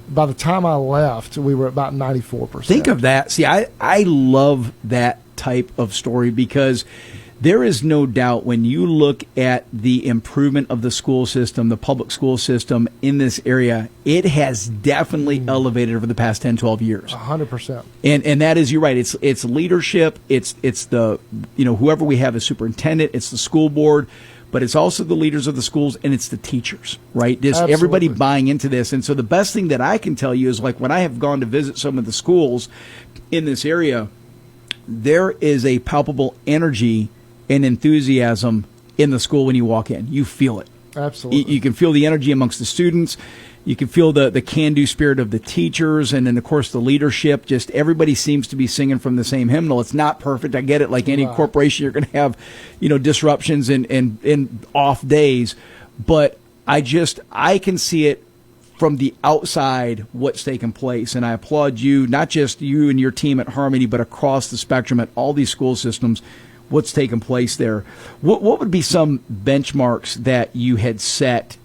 by the time I left, we were about 94%. Think of that. See, I love that type of story because there is no doubt when you look at the improvement of the school system, the public school system in this area, it has definitely elevated over the past 10, 12 years. 100%. And that is, you're right, it's leadership, it's the, whoever we have as superintendent, it's the school board, but it's also the leaders of the schools and it's the teachers, right? Just Absolutely. everybody buying into this. And so the best thing that I can tell you is, like, when I have gone to visit some of the schools in this area, there is a palpable energy and enthusiasm in the school when you walk in. You feel it. Absolutely. You can feel the energy amongst the students. You can feel the can-do spirit of the teachers, and then, of course, the leadership. Just everybody seems to be singing from the same hymnal. It's not perfect. I get it. Like any corporation, you're going to have, disruptions and off days. But I can see it from the outside what's taking place. And I applaud you, not just you and your team at Harmony, but across the spectrum at all these school systems, what's taking place there. What would be some benchmarks that you had set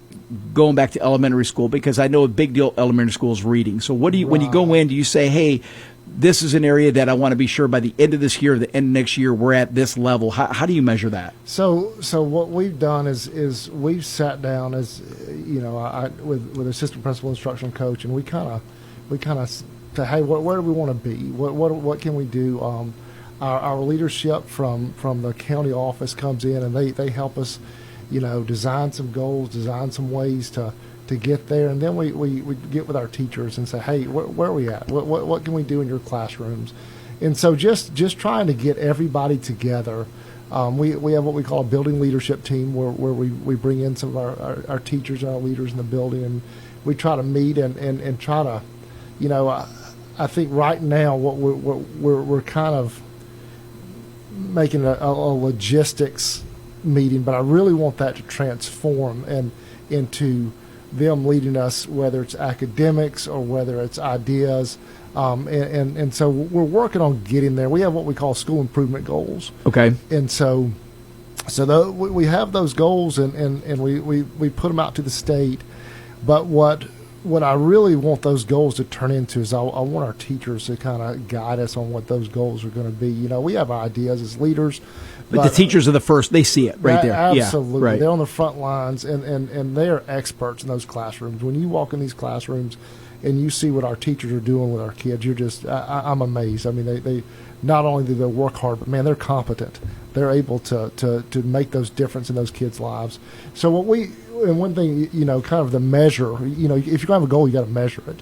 going back to elementary school? Because I know a big deal elementary school is reading. So what do you, when you go in, do you say, hey, this is an area that I want to be sure by the end of this year or the end of next year we're at this level? How do you measure that? So what we've done is we've sat down as with assistant principal instructional coach, and we kind of say, hey, where do we want to be? What can we do? Our leadership from the county office comes in, and they help us, design some goals, design some ways to get there, and then we get with our teachers and say, hey, where are we at? What can we do in your classrooms? And so just trying to get everybody together. We have what we call a building leadership team where we bring in some of our teachers and our leaders in the building, and we try to meet and try to, I think right now what we're kind of making a logistics meeting, but I really want that to transform and into them leading us, whether it's academics or whether it's ideas, and so we're working on getting there. We have what we call school improvement goals. Okay. And so we have those goals, and we put them out to the state, but what I really want those goals to turn into is I want our teachers to kind of guide us on what those goals are going to be. We have our ideas as leaders. But the teachers are the first, they see it right there. Absolutely. Yeah, right. They're on the front lines, and they're experts in those classrooms. When you walk in these classrooms and you see what our teachers are doing with our kids, you're just, I'm amazed. I mean, they not only do they work hard, but, man, they're competent. They're able to make those difference in those kids' lives. So one thing, kind of the measure, if you're going to have a goal, you got to measure it.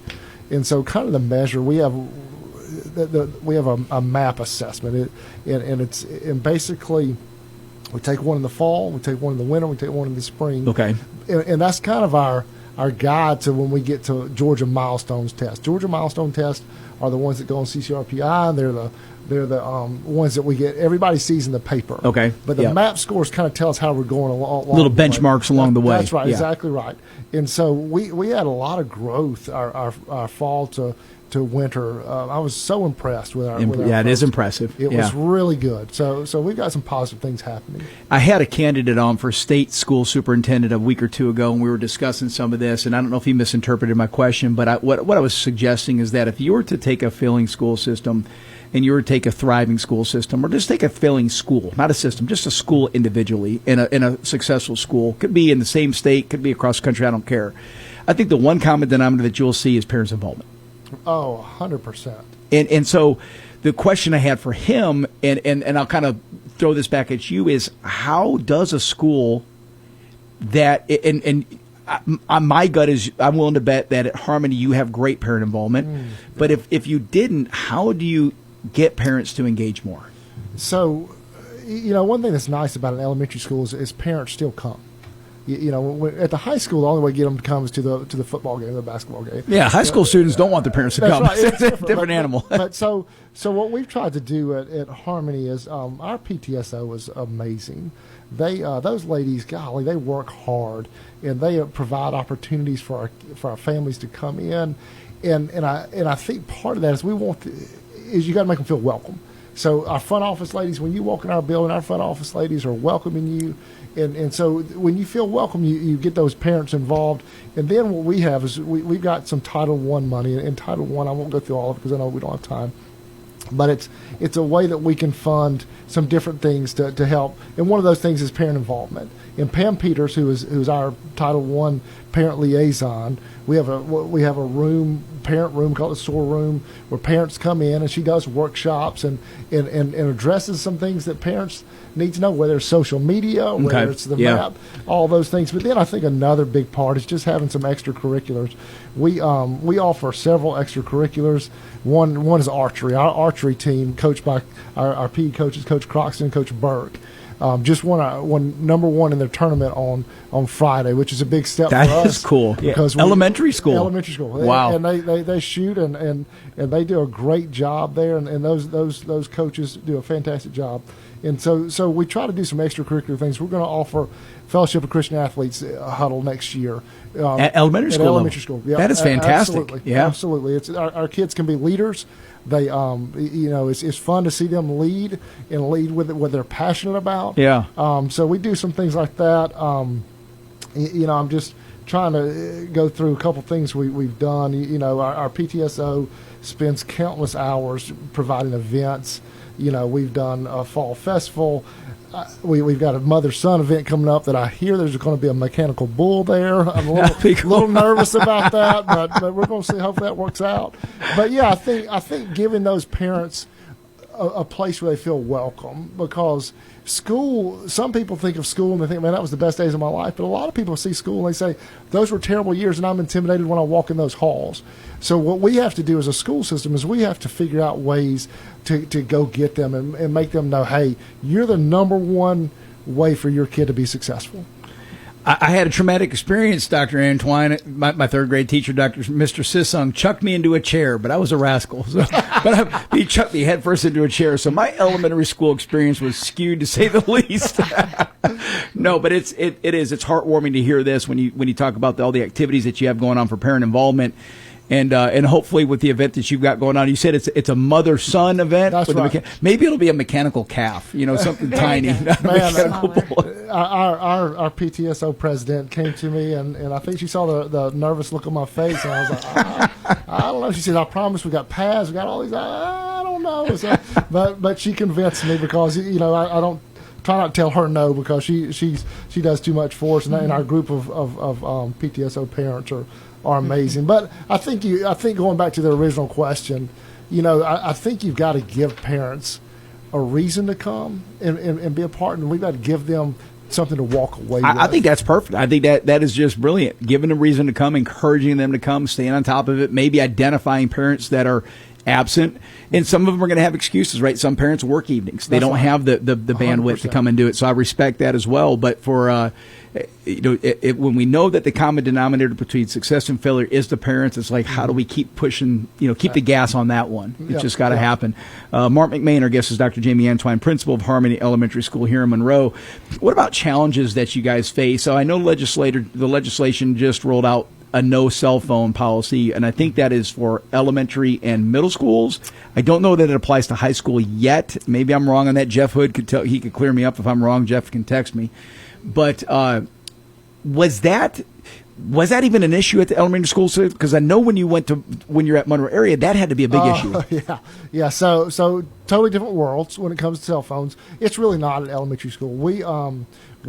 And so kind of the measure, we have a MAP assessment, and basically we take one in the fall, we take one in the winter, we take one in the spring. Okay. And that's kind of our guide to when we get to Georgia Milestones test. Georgia Milestone tests are the ones that go on CCRPI, and they're the ones that we get. Everybody sees in the paper. Okay. But the MAP scores kind of tell us how we're going along. Little benchmarks along the way. That's right. Yeah. Exactly right. And so we had a lot of growth our fall to winter. I was so impressed with our it is impressive. It was really good. So we've got some positive things happening. I had a candidate on for state school superintendent a week or two ago, and we were discussing some of this, and I don't know if he misinterpreted my question, but what I was suggesting is that if you were to take a failing school system and you were to take a thriving school system, or just take a failing school, not a system, just a school individually in a successful school, could be in the same state, could be across the country, I don't care. I think the one common denominator that you'll see is parents' involvement. Oh, 100%. And so the question I had for him, and I'll kind of throw this back at you, is how does a school that, my gut is I'm willing to bet that at Harmony you have great parent involvement, but if you didn't, how do you get parents to engage more? So, one thing that's nice about an elementary school is parents still come. At the high school, the only way to get them to come is to the football game, the basketball game. Yeah, high school students don't want their parents to come. Right. It's a different animal. But so what we've tried to do at Harmony is our PTSO is amazing. They those ladies, golly, they work hard, and they provide opportunities for our families to come in, and I think part of that is you got to make them feel welcome. So our front office ladies, when you walk in our building, our front office ladies are welcoming you. And so when you feel welcome, you get those parents involved. And then what we have is we've got some Title I money. And Title I, I won't go through all of it because I know we don't have time. But it's a way that we can fund some different things to help. And one of those things is parent involvement. And Pam Peters, who's our Title I parent liaison, we have a parent room called the store room, where parents come in, and she does workshops and addresses some things that parents need to know, whether it's social media, whether it's the map, all those things. But then I think another big part is just having some extracurriculars. We offer several extracurriculars. One is archery. Our archery team, coached by our PE coaches, Coach Croxton and Coach Burke, just won number one in their tournament on Friday, which is a big step for us. That is cool. Because elementary school. Elementary school. Wow. And they shoot and they do a great job there, and those coaches do a fantastic job. And so we try to do some extracurricular things. We're going to offer Fellowship of Christian Athletes huddle next year. At elementary school. Elementary school. Yeah, that is fantastic. Absolutely. Yeah. Absolutely. It's our kids can be leaders. They it's fun to see them lead and lead with what they're passionate about. Yeah. So we do some things like that. I'm just trying to go through a couple things we've done. Our PTSO spends countless hours providing events. We've done a fall festival. We've got a mother-son event coming up that I hear there's going to be a mechanical bull there. I'm a little nervous about that, but we're going to see. Hopefully that works out. But yeah, I think giving those parents a place where they feel welcome, because school, some people think of school and they think, man, that was the best days of my life. But a lot of people see school and they say, those were terrible years and I'm intimidated when I walk in those halls. So what we have to do as a school system is we have to figure out ways to go get them and make them know, hey, you're the number one way for your kid to be successful. I had a traumatic experience, Dr. Antoine. My third grade teacher, Mr. Sissung, chucked me into a chair, but I was a rascal. So, he chucked me headfirst into a chair. So my elementary school experience was skewed, to say the least. No, but it's heartwarming to hear this when you talk about all the activities that you have going on for parent involvement. And hopefully with the event that you've got going on, you said it's a mother-son event. That's right. Maybe it'll be a mechanical calf, something tiny. Not Man, a mechanical bull. Our PTSO president came to me, and I think she saw the nervous look on my face, and I was like, I don't know. She said, I promise we got pads, we got all these. I don't know. So, but she convinced me, because I don't try not to tell her no, because she does too much for us, and our group of PTSO parents are amazing. But I think going back to the original question, I think you've got to give parents a reason to come and be a part, and we've got to give them something to walk away with. I think that's perfect. I think that is just brilliant. Giving them a reason to come, encouraging them to come, staying on top of it, maybe identifying parents that are absent, and some of them are going to have excuses, right? Some parents work evenings; they don't have the bandwidth 100%. to come and do it. So I respect that as well. But for when we know that the common denominator between success and failure is the parents, it's like, how do we keep pushing? Keep the gas on that one. It's just got to happen. Marc McMain, our guest, is Dr. Jamie Antoine, principal of Harmony Elementary School here in Monroe. What about challenges that you guys face? So I know the legislation just rolled out a no cell phone policy, and I think that is for elementary and middle schools. I don't know that it applies to high school yet. Maybe I'm wrong on that. Jeff Hood he could clear me up if I'm wrong. Jeff can text me. But was that even an issue at the elementary school? Because I know when you're at Monroe area, that had to be a big issue. Yeah. So totally different worlds when it comes to cell phones. It's really not at elementary school. We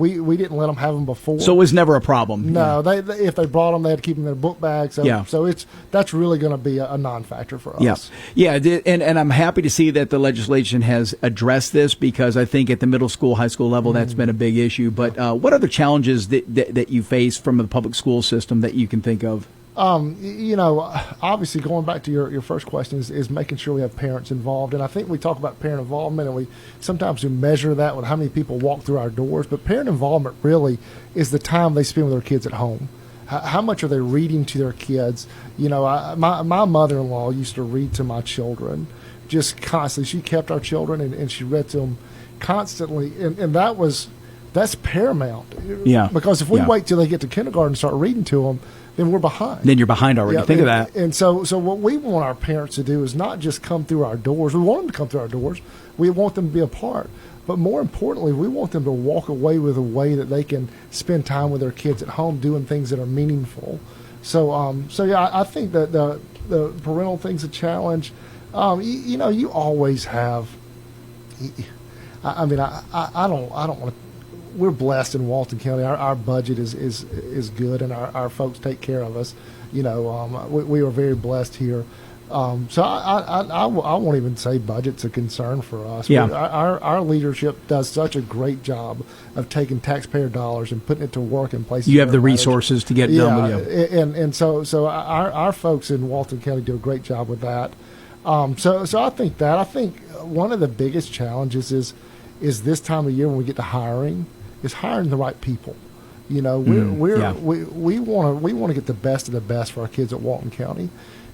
didn't let them have them before. So it was never a problem. No, they if they brought them, they had to keep them in their book bags. So that's really going to be a non-factor for us. Yeah. And I'm happy to see that the legislation has addressed this, because I think at the middle school, high school level, that's been a big issue. But what other challenges that you face from the public school system that you can think of? Obviously going back to your first question is making sure we have parents involved. And I think we talk about parent involvement, and we sometimes measure that with how many people walk through our doors. But parent involvement really is the time they spend with their kids at home. How much are they reading to their kids? My mother-in-law used to read to my children just constantly. She kept our children, and she read to them constantly. And that's paramount. Yeah. Because if we wait till they get to kindergarten and start reading to them, then we're behind. Then you're behind already. Yeah, Think of that. And so what we want our parents to do is not just come through our doors. We want them to come through our doors. We want them to be a part. But more importantly, we want them to walk away with a way that they can spend time with their kids at home doing things that are meaningful. So, yeah, I think that the parental thing's a challenge. You always have. I don't want to. We're blessed in Walton County. Our budget is good, and our folks take care of us. We are very blessed here. So I won't even say budget's a concern for us. Yeah. Our leadership does such a great job of taking taxpayer dollars and putting it to work in places. You have the resources to get it done with you. And so our folks in Walton County do a great job with that. So I think one of the biggest challenges is this time of year when we get to hiring is hiring the right people. We want to get the best of the best for our kids at Walton County,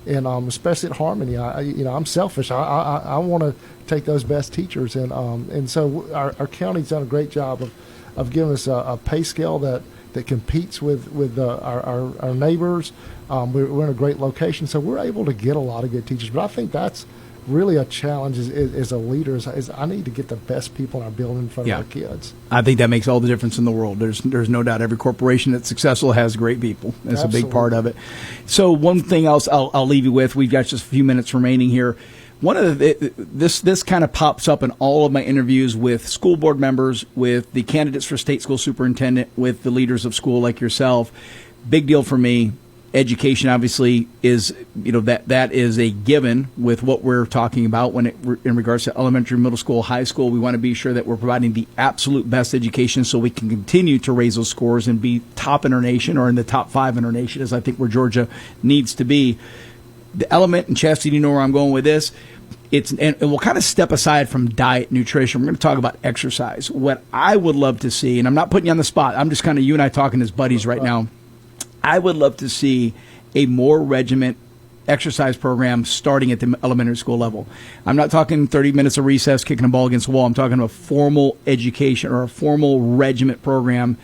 and especially at Harmony. I'm selfish. I want to take those best teachers, and so our county's done a great job of giving us a pay scale that competes with our neighbors. We're in a great location, so we're able to get a lot of good teachers. But I think that's really a challenge as a leader is I need to get the best people in our building in front of our kids. I think that makes all the difference in the world. There's no doubt every corporation that's successful has great people. That's Absolutely. A big part of it. So one thing else I'll leave you with, we've got just a few minutes remaining here. One of this kind of pops up in all of my interviews with school board members, with the candidates for state school superintendent, with the leaders of school like yourself. Big deal for me. Education obviously is, that is a given with what we're talking about in regards to elementary, middle school, high school. We want to be sure that we're providing the absolute best education so we can continue to raise those scores and be top in our nation, or in the top 5 in our nation, as I think where Georgia needs to be. The element, and Chastity, you know where I'm going with this. And we'll kind of step aside from diet, nutrition. We're going to talk about exercise. What I would love to see, and I'm not putting you on the spot, I'm just kind of you and I talking as buddies right now. I would love to see a more regiment exercise program starting at the elementary school level. I'm not talking 30 minutes of recess, kicking a ball against the wall. I'm talking about a formal education or a formal regiment program,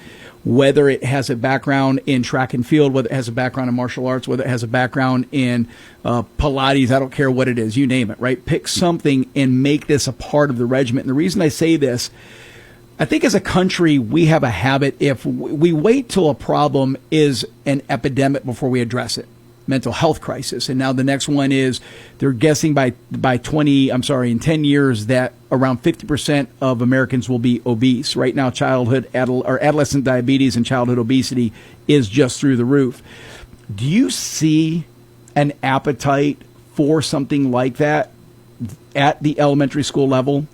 whether it has a background in track and field, whether it has a background in martial arts, whether it has a background in Pilates, I don't care what it is, you name it, right? Pick something and make this a part of the regiment. And the reason I say this, I think as a country, we have a habit, if we wait till a problem is an epidemic before we address it. Mental health crisis. And now the next one is they're guessing in 10 years that around 50% of Americans will be obese. Right now, adolescent diabetes and childhood obesity is just through the roof. Do you see an appetite for something like that at the elementary school level?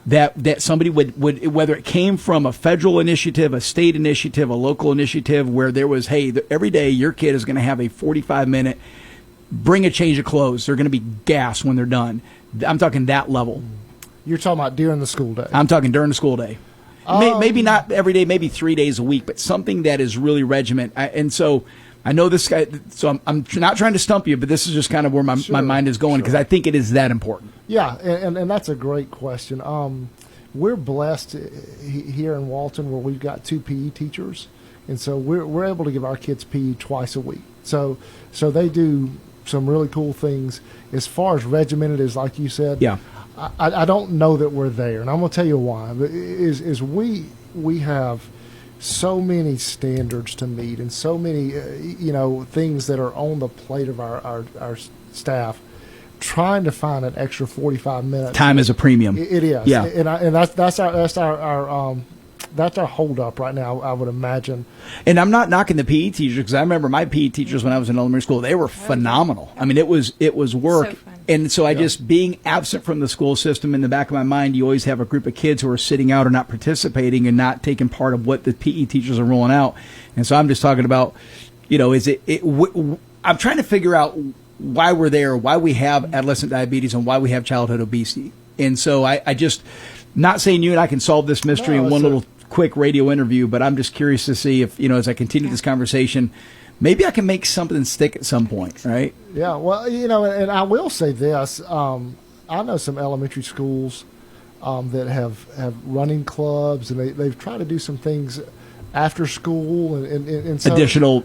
That somebody would, whether it came from a federal initiative, a state initiative, a local initiative, where there was, hey, every day your kid is going to have a 45-minute, bring a change of clothes. They're going to be gassed when they're done. I'm talking that level. You're talking about during the school day. I'm talking during the school day. Maybe not every day, maybe 3 days a week, but something that is really regiment. And so I know this guy, so I'm not trying to stump you, but this is just kind of where my mind is going, because I think it is that important. Yeah, and that's a great question. We're blessed here in Walton where we've got 2 PE teachers, and so we're able to give our kids PE twice a week. So they do some really cool things. As far as regimented as, like you said, yeah, I don't know that we're there, and I'm going to tell you why. Is we have so many standards to meet and so many things that are on the plate of our staff, trying to find an extra 45 minutes. Time is a premium. It is. Yeah. And that's our hold up right now, I would imagine. And I'm not knocking the PE teachers, because I remember my PE teachers when I was in elementary school. They were phenomenal. I mean, it was work. So and so just being absent from the school system, in the back of my mind, you always have a group of kids who are sitting out or not participating and not taking part of what the PE teachers are rolling out. And so I'm just talking about, I'm trying to figure out why we're there, why we have adolescent diabetes, and why we have childhood obesity. And so I just, not saying you and I can solve this mystery in one little quick radio interview, but I'm just curious to see if, as I continue this conversation, maybe I can make something stick at some point, right? Yeah, well, and I will say this. I know some elementary schools that have running clubs, and they've tried to do some things after school and so additional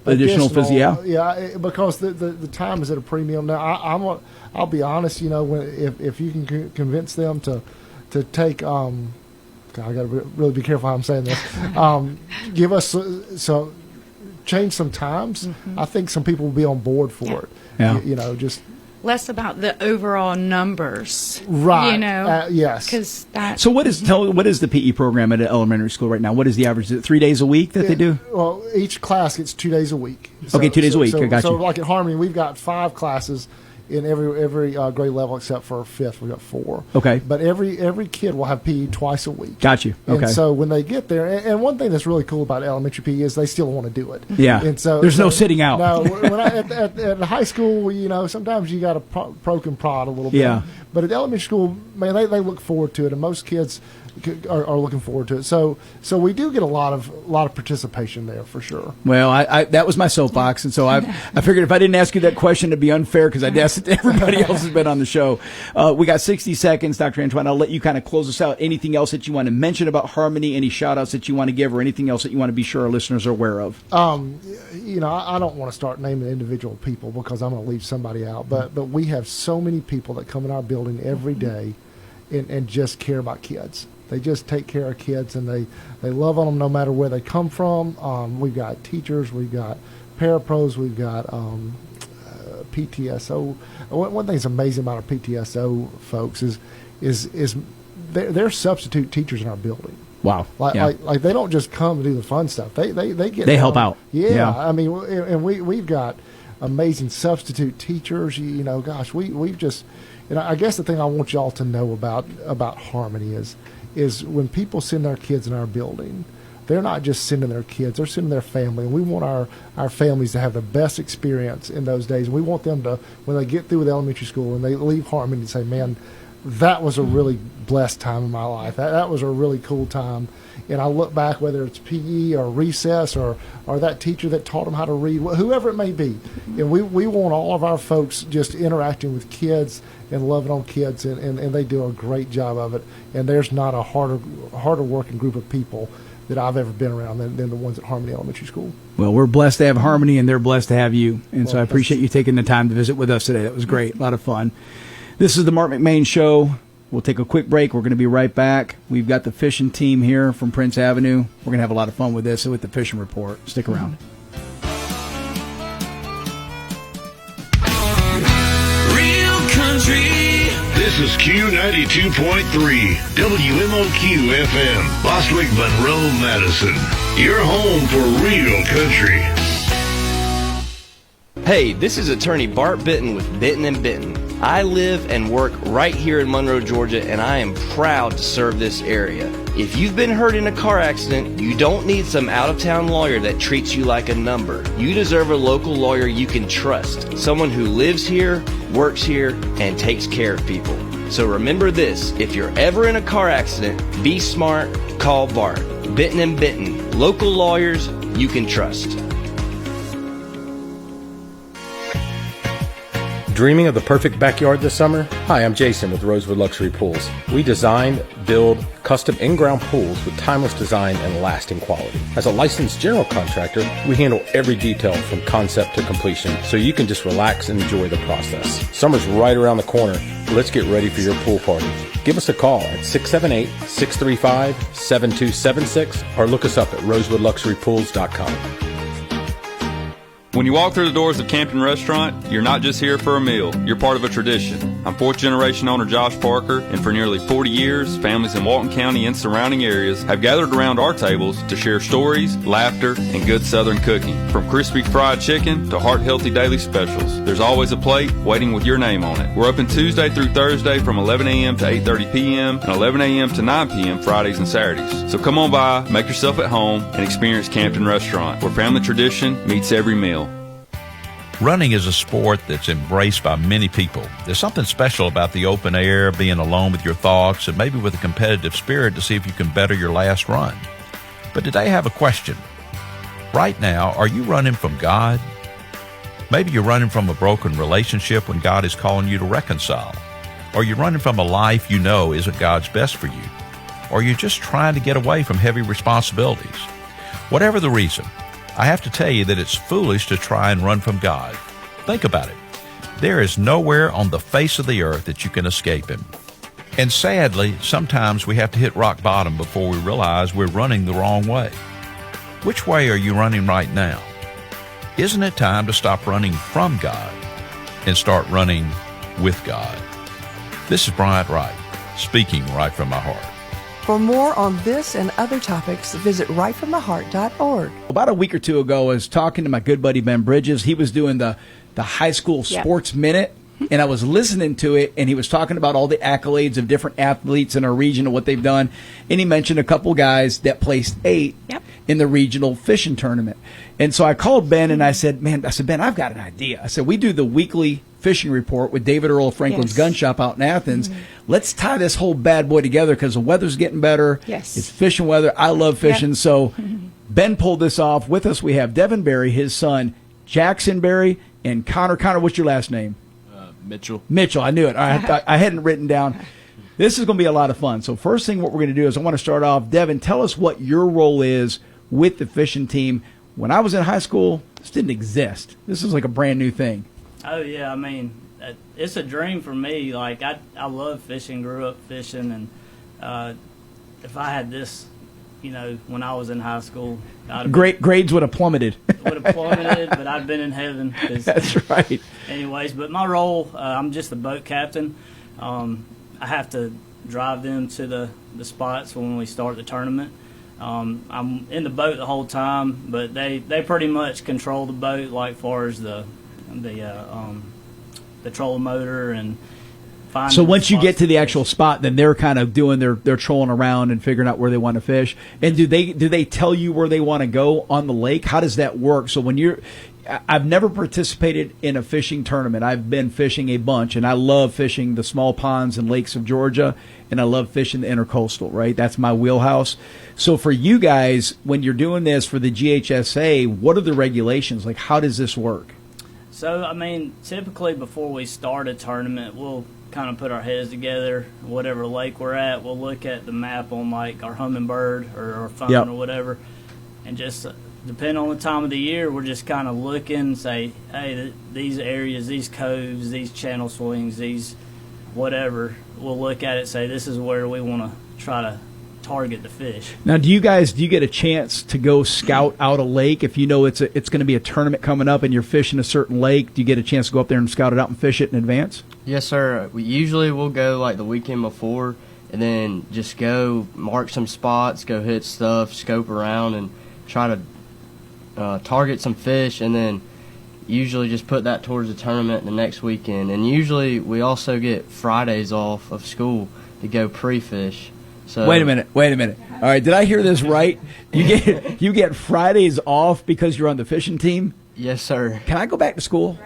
physio. Yeah, because the time is at a premium. Now I'll be honest. If you can convince them to take. God, I got to really be careful how I'm saying this. Give us change some times. Mm-hmm. I think some people will be on board for it. Yeah. Just less about the overall numbers, right? Yes. So what is the PE program at an elementary school right now? What is the average? Is it 3 days a week that they do? Well, each class gets 2 days a week. Okay, 2 days a week. I got you. So like at Harmony, we've got 5 classes in every grade level except for 5th. We've got 4. Okay. But every kid will have PE twice a week. Got you. Okay. And so when they get there, and one thing that's really cool about elementary PE is they still want to do it. Yeah. And so there's no sitting out. No. When at high school, sometimes you got to poke and prod a little bit. Yeah. But at elementary school, man, they look forward to it, and most kids are looking forward to it. So we do get a lot of participation there for sure. Well, I that was my soapbox, and so I figured if I didn't ask you that question, it'd be unfair because I'd asked it to everybody else who's been on the show. We got 60 seconds, Dr. Antoine. I'll let you kind of close us out. Anything else that you want to mention about Harmony? Any shout outs that you want to give, or anything else that you want to be sure our listeners are aware of? I don't want to start naming individual people because I'm going to leave somebody out. But we have so many people that come in our building every day and just care about kids. They just take care of kids, and they love on them no matter where they come from. We've got teachers, we've got parapros, we've got PTSO. One thing that's amazing about our PTSO folks is they're substitute teachers in our building. Wow! Like they don't just come to do the fun stuff. They help out. Yeah, I mean, and we've got amazing substitute teachers. Gosh, we've just. And I guess the thing I want y'all to know about Harmony is when people send their kids in our building, they're not just sending their kids, they're sending their family. And we want our families to have the best experience in those days. And we want them to, when they get through with elementary school and they leave Harmony, to say, man, that was a really blessed time in my life. That was a really cool time. And I look back, whether it's PE or recess or that teacher that taught them how to read, whoever it may be. And we want all of our folks just interacting with kids and loving on kids, and they do a great job of it. And there's not a harder working group of people that I've ever been around than the ones at Harmony Elementary School. Well, we're blessed to have Harmony, and they're blessed to have you. And so I appreciate you taking the time to visit with us today. That was great. A lot of fun. This is the Marc McMain Show. We'll take a quick break. We're going to be right back. We've got the fishing team here from Prince Avenue. We're going to have a lot of fun with this, with the fishing report. Stick around. Real country. This is Q92.3 WMOQ FM, Bostwick, Monroe, Madison. Your home for real country. Hey, this is attorney Bart Bitton with Bitton & Bitton. I live and work right here in Monroe, Georgia, and I am proud to serve this area. If you've been hurt in a car accident, you don't need some out-of-town lawyer that treats you like a number. You deserve a local lawyer you can trust, someone who lives here, works here, and takes care of people. So remember this, if you're ever in a car accident, be smart, call Bart. Bitton & Bitton, local lawyers you can trust. Dreaming of the perfect backyard this summer? Hi, I'm Jason with Rosewood Luxury Pools. We design, build custom in-ground pools with timeless design and lasting quality. As a licensed general contractor, we handle every detail from concept to completion so you can just relax and enjoy the process. Summer's right around the corner. Let's get ready for your pool party. Give us a call at 678-635-7276 or look us up at rosewoodluxurypools.com. When you walk through the doors of Campton Restaurant, you're not just here for a meal, you're part of a tradition. I'm fourth generation owner Josh Parker, and for nearly 40 years, families in Walton County and surrounding areas have gathered around our tables to share stories, laughter, and good Southern cooking. From crispy fried chicken to heart-healthy daily specials, there's always a plate waiting with your name on it. We're open Tuesday through Thursday from 11 a.m. to 8:30 p.m. and 11 a.m. to 9 p.m. Fridays and Saturdays. So come on by, make yourself at home, and experience Campton Restaurant, where family tradition meets every meal. Running is a sport that's embraced by many people. There's something special about the open air, being alone with your thoughts, and maybe with a competitive spirit to see if you can better your last run. But today I have a question. Right now, are you running from God? Maybe you're running from a broken relationship when God is calling you to reconcile. Or you're running from a life you know isn't God's best for you. Or you're just trying to get away from heavy responsibilities. Whatever the reason, I have to tell you that it's foolish to try and run from God. Think about it. There is nowhere on the face of the earth that you can escape Him. And sadly, sometimes we have to hit rock bottom before we realize we're running the wrong way. Which way are you running right now? Isn't it time to stop running from God and start running with God? This is Bryant Wright, speaking right from my heart. For more on this and other topics, visit rightfromtheheart.org. About a week or two ago, I was talking to my good buddy Ben Bridges. He was doing the high school sports minute, and I was listening to it, and he was talking about all the accolades of different athletes in our region and what they've done. And he mentioned a couple guys that placed 8 in the regional fishing tournament. And so I called Ben, and I said, Ben, I've got an idea. I said, we do the weekly fishing report with David Earl of Franklin's Gun Shop out in Athens. Let's tie this whole bad boy together because the weather's getting better. It's fishing weather. I love fishing. So Ben pulled this off. With us, we have Devin Berry, his son, Jackson Berry, and Connor. Connor, what's your last name? Mitchell. Mitchell, I knew it. I hadn't written down. This is going to be a lot of fun. So first thing what we're going to do is I want to start off. Devin, tell us what your role is with the fishing team. When I was in high school, this didn't exist. This is like a brand new thing. Oh, yeah. I mean, it's a dream for me. Like, I love fishing, grew up fishing, and if I had this, when I was in high school, grades would have plummeted. Would have plummeted, but I'd been in heaven. That's right. Anyways, but my role, I'm just the boat captain. I have to drive them to the spots when we start the tournament. I'm in the boat the whole time, but they pretty much control the boat, like far as the trolling motor and. So once you get to the actual spot, then they're kind of doing their trolling around and figuring out where they want to fish. And do they tell you where they want to go on the lake? How does that work? So I've never participated in a fishing tournament. I've been fishing a bunch, and I love fishing the small ponds and lakes of Georgia, and I love fishing the intercoastal, right? That's my wheelhouse. So for you guys, when you're doing this for the GHSA, what are the regulations? Like, how does this work? So, I mean, typically before we start a tournament, we'll kind of put our heads together, whatever lake we're at. We'll look at the map on, like, our Humminbird or our phone or whatever, and just depending on the time of the year, we're just kind of looking, say, hey, these areas, these coves, these channel swings, these whatever, we'll look at it and say, this is where we want to try to target the fish. Now, do you get a chance to go scout out a lake if you know it's going to be a tournament coming up and you're fishing a certain lake? Do you get a chance to go up there and scout it out and fish it in advance? Yes, sir. We'll go like the weekend before and then just go mark some spots, go hit stuff, scope around, and try to target some fish, and then usually just put that towards the tournament the next weekend. And usually we also get Fridays off of school to go pre-fish. So Wait a minute. All right, did I hear this right? You get Fridays off because you're on the fishing team? Yes, sir. Can I go back to school?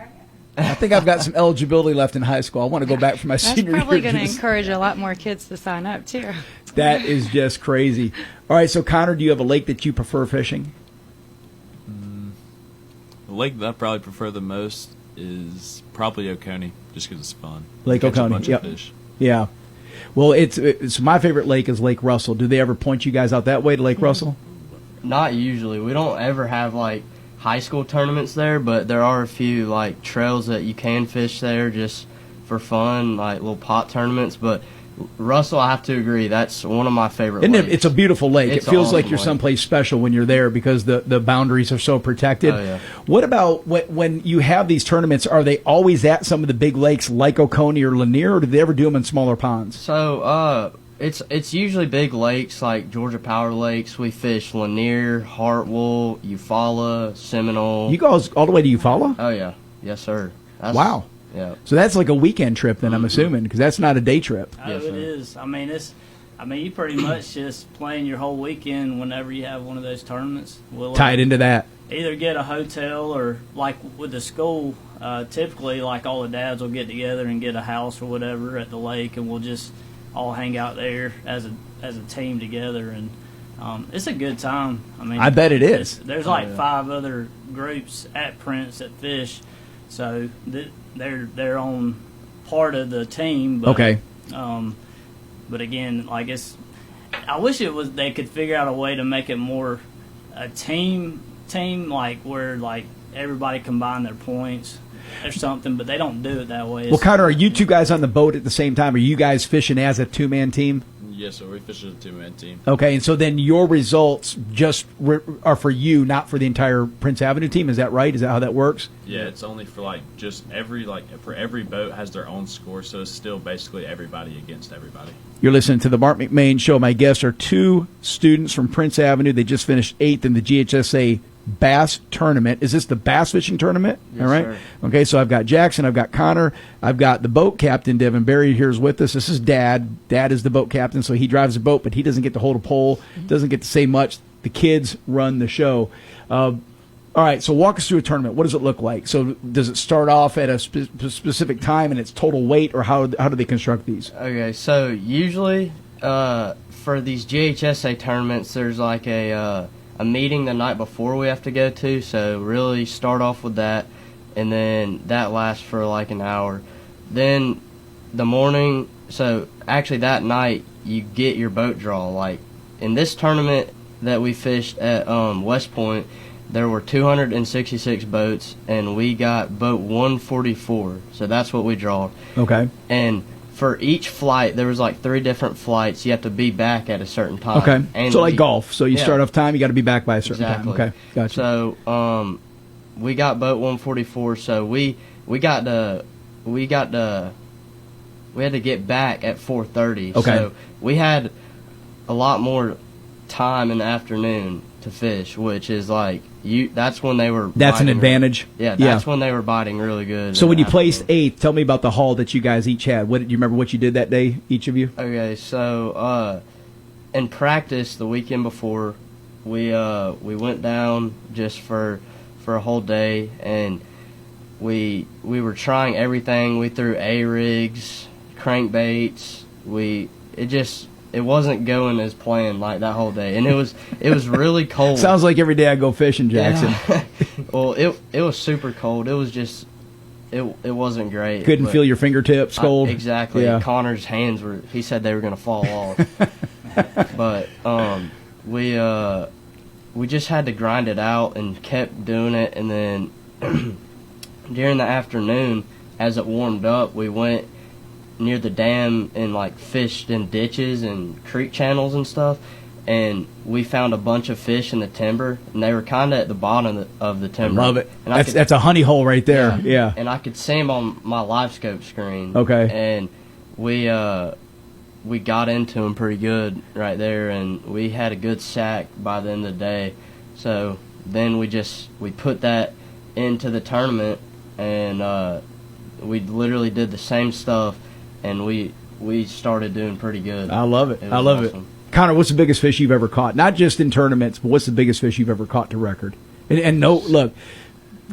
I think I've got some eligibility left in high school. I want to go back for my senior year. That's probably going to encourage a lot more kids to sign up, too. That is just crazy. All right, so Connor, do you have a lake that you prefer fishing? The lake that I probably prefer the most is probably Oconee, just because it's fun. Lake Oconee, yep. Fish. Yeah. Well, it's my favorite lake is Lake Russell. Do they ever point you guys out that way to Lake Russell? Not usually. We don't ever have like high school tournaments there, but there are a few like trails that you can fish there just for fun, like little pot tournaments. But Russell, I have to agree, that's one of my favorite lakes. It's a beautiful lake. It's it feels awesome like you're someplace special when you're there because the boundaries are so protected. Oh, yeah. What about when you have these tournaments, are they always at some of the big lakes like Oconee or Lanier, or do they ever do them in smaller ponds? So it's usually big lakes like Georgia Power Lakes. We fish Lanier, Hartwell, Eufaula, Seminole. You guys all the way to Eufaula? Oh, yeah. Yes, sir. Wow. Yeah. So that's like a weekend trip then, I'm assuming, because that's not a day trip. Oh, yes, it is. I mean, you pretty much just plan your whole weekend whenever you have one of those tournaments. We'll tie it into that. Either get a hotel or, like with the school, typically, like all the dads will get together and get a house or whatever at the lake, and we'll just all hang out there as a team together, and it's a good time. I mean, I bet it is. There's like 5 other groups at Prince that fish, so they're on part of the team. But, okay. But again, like I wish they could figure out a way to make it more a team like where like everybody combine their points or something, but they don't do it that way. Well, Connor, are you two guys on the boat at the same time? Are you guys fishing as a two-man team? Yes, sir. We fish as a two-man team. Okay, and so then your results just are for you, not for the entire Prince Avenue team. Is that right? Is that how that works? Yeah, it's only for like just for every boat has their own score, so it's still basically everybody against everybody. You're listening to the Marc McMain Show. My guests are two students from Prince Avenue. They just finished 8th in the GHSA Bass Tournament. Is this the bass fishing tournament? Yes, all right. Sir. Okay, so I've got Jackson, I've got Connor, I've got the boat captain, Devin Berry, here's with us. This is Dad. Dad is the boat captain, so he drives the boat, but he doesn't get to hold a pole, doesn't get to say much. The kids run the show. All right, so walk us through a tournament. What does it look like? So does it start off at a specific time and it's total weight, or how do they construct these? Okay, so usually for these GHSA tournaments, there's like a meeting the night before we have to go to, so really start off with that, and then that lasts for like an hour. Then the morning, so actually that night you get your boat draw. Like in this tournament that we fished at West Point, there were 266 boats, and we got boat 144, so that's what we drawed. Okay. And for each flight, there was like 3 different flights. You have to be back at a certain time. Okay. And So like golf. So you start off time, you got to be back by a certain Exactly. time. Okay. Gotcha. So we got boat 144. So we had to get back at 4:30. Okay. So we had a lot more time in the afternoon to fish, which is like that's when they were. That's an biting advantage. Yeah, that's when they were biting really good. So in when the you placed 8th, tell me about the haul that you guys each had. Do you remember what you did that day, each of you? Okay, so in practice the weekend before, we went down just for a whole day, and we were trying everything. We threw A-rigs, crankbaits. It wasn't going as planned like that whole day, and it was really cold. Sounds like every day I go fishing, Jackson. Yeah. Well, it was super cold. It was just it wasn't great. Couldn't feel your fingertips cold. Exactly. Yeah. Connor's hands he said they were going to fall off. But we just had to grind it out and kept doing it, and then during the afternoon, as it warmed up, we went near the dam and like fished in ditches and creek channels and stuff, and we found a bunch of fish in the timber, and they were kind of at the bottom of the timber. I love it. And That's a honey hole right there. Yeah. And I could see them on my live scope screen. Okay. And we got into them pretty good right there, and we had a good sack by the end of the day. So then we put that into the tournament, and we literally did the same stuff, and we started doing pretty good. I love it. I was love awesome. it. Connor, what's the biggest fish you've ever caught? Not just in tournaments, but what's the biggest fish you've ever caught to record? And no, look,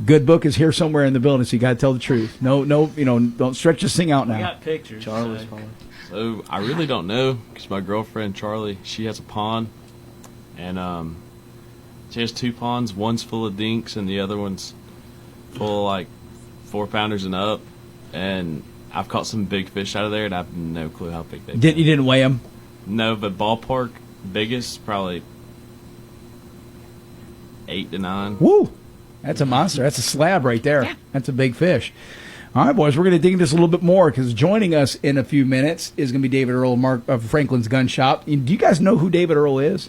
good book is here somewhere in the building, so you got to tell the truth. No, don't stretch this thing out now. We got pictures. Charlie's So I really don't know, because my girlfriend Charlie, she has a pond, and she has 2 ponds. One's full of dinks, and the other one's full of like 4-pounders and up. And I've caught some big fish out of there, and I have no clue how big they are. You didn't weigh them? No, but ballpark biggest probably 8 to 9. Woo! That's a monster. That's a slab right there. Yeah. That's a big fish. All right, boys, we're going to dig into this a little bit more, because joining us in a few minutes is going to be David Earl, Mark of Franklin's Gun Shop. Do you guys know who David Earl is?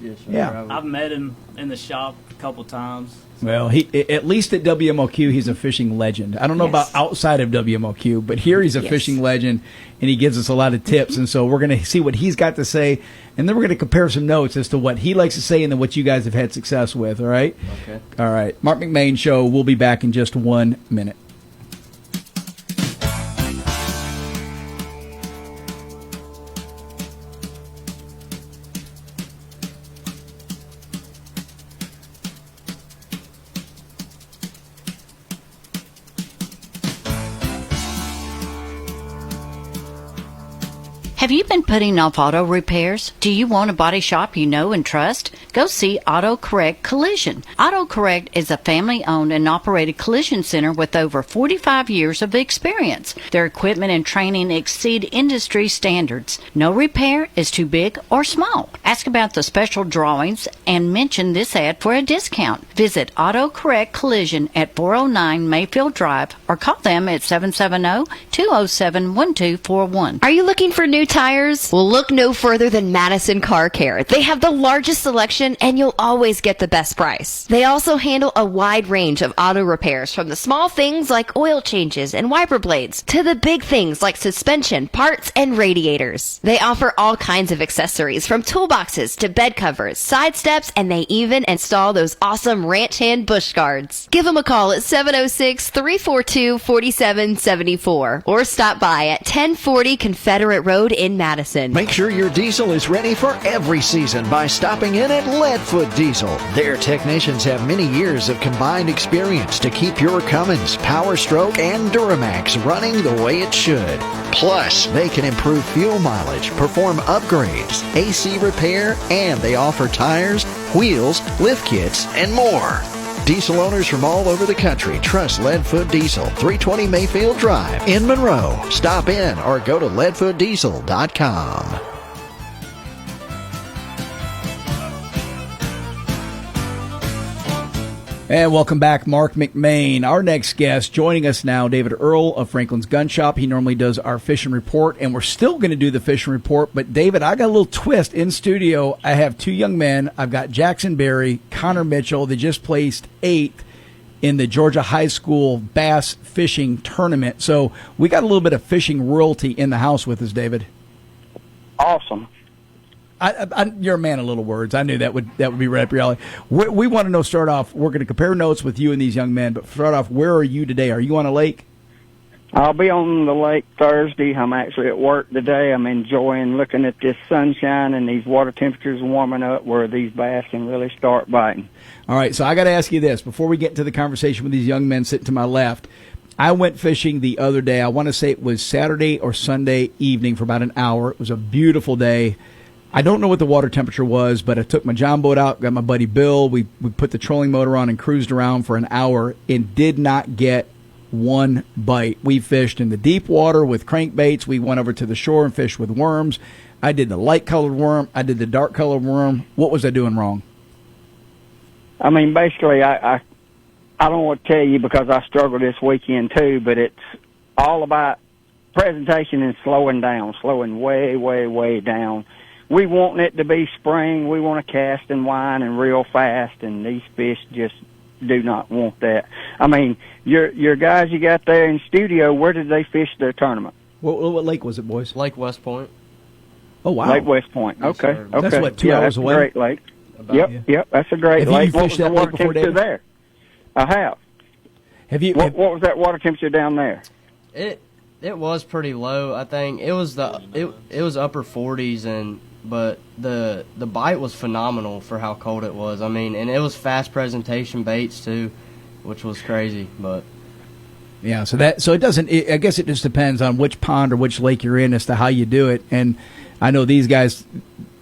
Yes, sir. Yeah. I've met him in the shop a couple times. Well, he at least at WMOQ, he's a fishing legend. I don't know about outside of WMOQ, but here he's a fishing legend, and he gives us a lot of tips. And so we're going to see what he's got to say, and then we're going to compare some notes as to what he likes to say and then what you guys have had success with, all right? Okay. All right. Marc McMain Show. We'll be back in just 1 minute. Have you been putting off auto repairs? Do you want a body shop you know and trust? go see AutoCorrect Collision. AutoCorrect is a family-owned and operated collision center with over 45 years of experience. Their equipment and training exceed industry standards. No repair is too big or small. Ask about the special drawings and mention this ad for a discount. Visit AutoCorrect Collision at 409 Mayfield Drive or call them at 770-207-1241. Are you looking for new tires? Well, look no further than Madison Car Care. They have the largest selection and you'll always get the best price. They also handle a wide range of auto repairs, from the small things like oil changes and wiper blades to the big things like suspension, parts, and radiators. They offer all kinds of accessories, from toolboxes to bed covers, side steps, and they even install those awesome ranch hand bush guards. Give them a call at 706-342-4774 or stop by at 1040 Confederate Road in Madison. Make sure your diesel is ready for every season by stopping in at Leadfoot Diesel. Their technicians have many years of combined experience to keep your Cummins, Power Stroke, and Duramax running the way it should. Plus, they can improve fuel mileage, perform upgrades, AC repair, and they offer tires, wheels, lift kits, and more. Diesel owners from all over the country trust Leadfoot Diesel, 320 Mayfield Drive in Monroe. Stop in or go to leadfootdiesel.com. And welcome back, Marc McMain. Our next guest, joining us now, David Earl of Franklin's Gun Shop. He normally does our fishing report, and we're still going to do the fishing report. But, David, I got a little twist in studio. I have two young men. I've got Jackson Berry, Connor Mitchell. They just placed 8th in the Georgia High School Bass Fishing Tournament. So we got a little bit of fishing royalty in the house with us, David. Awesome. You're a man of little words. I knew that would be right up your alley. We want to know, start off, we're going to compare notes with you and these young men, but start off, where are you today? Are you on a lake? I'll be on the lake Thursday. I'm actually at work today. I'm enjoying looking at this sunshine and these water temperatures warming up where these bass can really start biting. All right, so I got to ask you this. Before we get into the conversation with these young men sitting to my left, I went fishing the other day. I want to say it was Saturday or Sunday evening for about an hour. It was a beautiful day. I don't know what the water temperature was, but I took my John boat out, got my buddy Bill. We put the trolling motor on and cruised around for an hour and did not get one bite. We fished in the deep water with crankbaits. We went over to the shore and fished with worms. I did the light-colored worm. I did the dark-colored worm. What was I doing wrong? I mean, basically, I don't want to tell you because I struggled this weekend too, but it's all about presentation and slowing down, slowing way, way, way down. We want it to be spring. We want to cast and wind and reel fast, and these fish just do not want that. I mean, your guys you got there in studio, where did they fish their tournament? What lake was it, boys? Lake West Point. Oh, wow. Lake West Point. Okay. Okay. That's what, 2 hours away? That's a great lake. Yep, that's a great lake. What was the water temperature there? I have. What was that water temperature down there? It was pretty low. I think it was it was upper 40s, but the bite was phenomenal for how cold it was. I mean, and it was fast presentation baits too, which was crazy. But yeah, so it doesn't. I guess it just depends on which pond or which lake you're in as to how you do it. And I know these guys,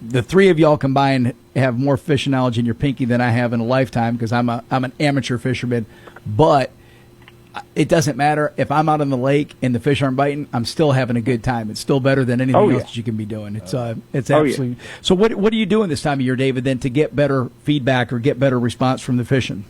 the three of y'all combined, have more fishing knowledge in your pinky than I have in a lifetime because I'm an amateur fisherman. But it doesn't matter if I'm out on the lake and the fish aren't biting. I'm still having a good time. It's still better than anything else that you can be doing. It's absolutely. So what are you doing this time of year, David, then to get better feedback or get better response from the fishing?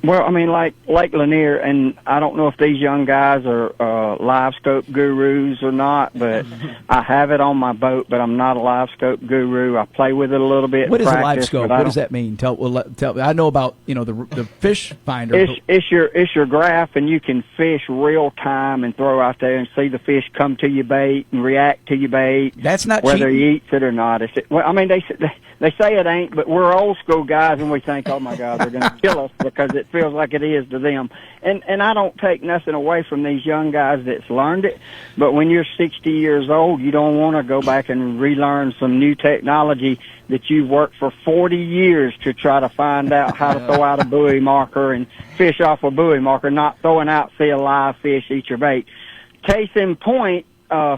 Well, I mean, like Lake Lanier, and I don't know if these young guys are live scope gurus or not, but I have it on my boat, but I'm not a live scope guru. I play with it a little bit. What is a live scope? What does that mean? Tell. I know about the fish finder. It's your graph, and you can fish real time and throw out there and see the fish come to your bait and react to your bait. That's not whether cheating. he eats it or not. I mean, they say it ain't, but we're old school guys, and we think, oh my God, they're going to kill us because it feels like it is to them. And I don't take nothing away from these young guys that's learned it, but when you're 60 years old, you don't want to go back and relearn some new technology that you've worked for 40 years to try to find out how to throw out a buoy marker and fish off a buoy marker, not throwing out, see a live fish eat your bait. Case in point,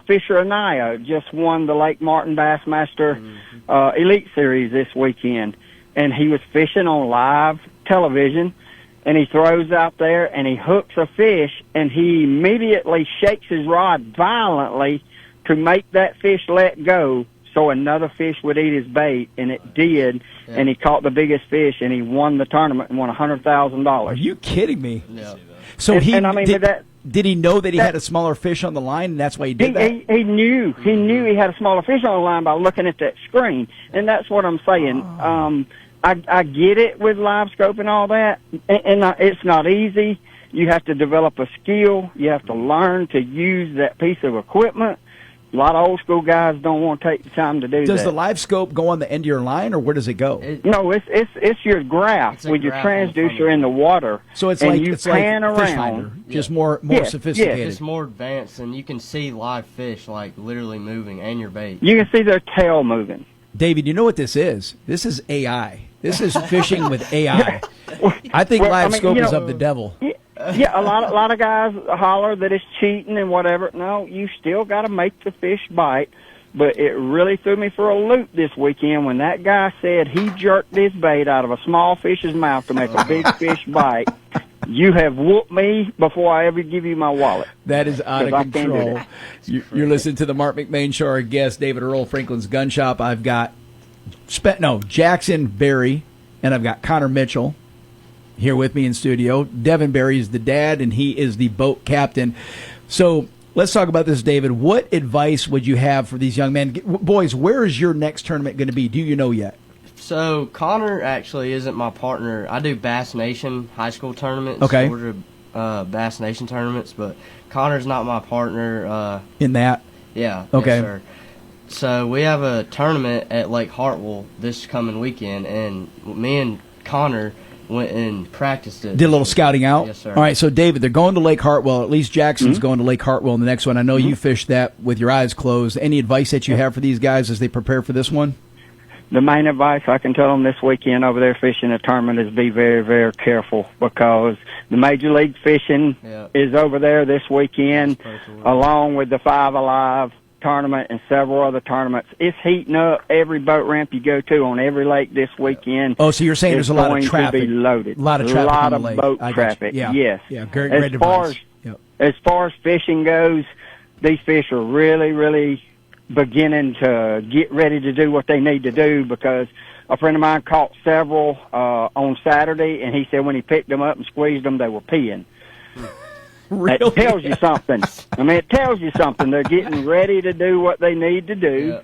Fisher Anaya just won the Lake Martin Bassmaster Elite Series this weekend. and he was fishing on live television, and he throws out there, and he hooks a fish, and he immediately shakes his rod violently to make that fish let go so another fish would eat his bait, and it did, and he caught the biggest fish, and he won the tournament and won $100,000. Are you kidding me? Yeah. So Did he know that he had a smaller fish on the line, and that's why he did that? He knew he had a smaller fish on the line by looking at that screen, and that's what I'm saying. I get it with live scope and all that, and it's not easy. You have to develop a skill. You have to learn to use that piece of equipment. A lot of old school guys don't want to take the time to do that. Does the live scope go on the end of your line, or where does it go? No, it's your graph with your transducer in the water. So it's and like you it's pan like around. Fish Finder, just more sophisticated. It's more advanced, and you can see live fish like literally moving and your bait. You can see their tail moving. David, you know what this is? This is AI. This is fishing with AI. I think live scope is of the devil. Yeah, a lot of guys holler that it's cheating and whatever. No, you still got to make the fish bite. But it really threw me for a loop this weekend when that guy said he jerked his bait out of a small fish's mouth to make a big fish bite. You have whooped me before I ever give you my wallet. That is out of control. You're listening to the Marc McMain Show. Our guest, David Earl, Franklin's Gun Shop. I've got Jackson Berry, and I've got Connor Mitchell here with me in studio. Devin Berry is the dad, and he is the boat captain. So let's talk about this, David. What advice would you have for these young men? Boys, where is your next tournament going to be? Do you know yet? So Connor actually isn't my partner. I do Bass Nation high school tournaments, Georgia Bass Nation tournaments, but Connor's not my partner. In that? Yeah. Okay. Yes, sir. So we have a tournament at Lake Hartwell this coming weekend, and me and Connor went and practiced it. Did a little scouting out? Yes, sir. All right, so David, they're going to Lake Hartwell. At least Jackson's going to Lake Hartwell in the next one. I know you fished that with your eyes closed. Any advice that you have for these guys as they prepare for this one? The main advice I can tell them this weekend over there fishing a tournament is be very, very careful, because the Major League Fishing is over there this weekend, along with the Five Alive tournament and several other tournaments. It's heating up every boat ramp you go to on every lake this weekend. Oh, so you're saying there's a lot of traffic. To be loaded. A lot of traffic on the of lake. boat traffic. Yeah. Yes. Yeah. Great advice. As far as fishing goes, these fish are really, really beginning to get ready to do what they need to do, because a friend of mine caught several on Saturday, and he said when he picked them up and squeezed them, they were peeing. Really? That tells you something. I mean, it tells you something. They're getting ready to do what they need to do,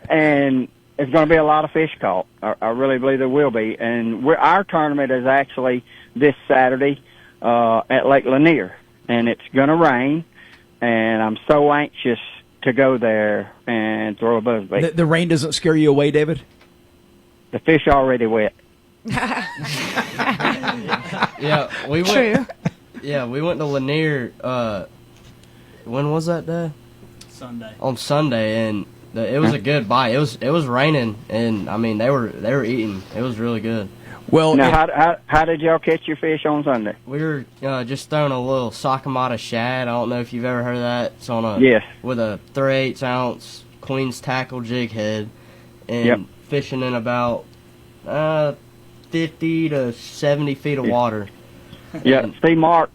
and it's going to be a lot of fish caught. I really believe there will be. And our tournament is actually this Saturday at Lake Lanier, and it's going to rain, and I'm so anxious to go there and throw a buzzbait. The rain doesn't scare you away, David? The fish are already wet. Yeah, we went. Yeah, we went to Lanier. When was that day? Sunday. On Sunday, and it was a good bite. It was raining, and I mean they were eating. It was really good. Well, now how did y'all catch your fish on Sunday? We were just throwing a little Sakamata shad. I don't know if you've ever heard of that. It's on with a 3/8 ounce Queen's tackle jig head, and fishing in about 50 to 70 feet of water. Yeah, see, Mark,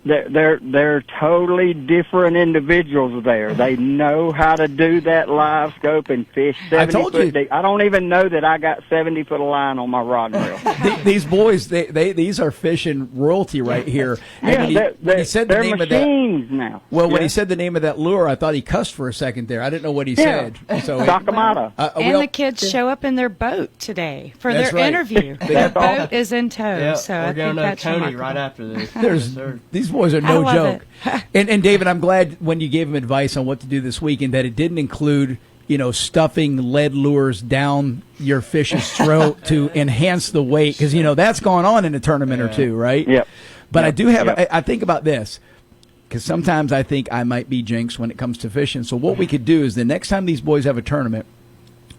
they're totally different individuals there. They know how to do that live scope and fish 70 foot deep. I don't even know that I got 70 foot of line on my rod and reel. These boys, these are fishing royalty right here. And when he said the name of that, now. Well, when he said the name of that lure, I thought he cussed for a second there. I didn't know what he said. So Sakamata. And the kids show up in their boat today for their interview. Their boat is in tow. So we're I going think to that's Tony remarkable. right after this. These boys are no joke. And David, I'm glad when you gave him advice on what to do this weekend that it didn't include, stuffing lead lures down your fish's throat to enhance the weight, because that's gone on in a tournament or two, right? Yep. But I do have. I think about this, because sometimes I think I might be jinxed when it comes to fishing. So what we could do is the next time these boys have a tournament,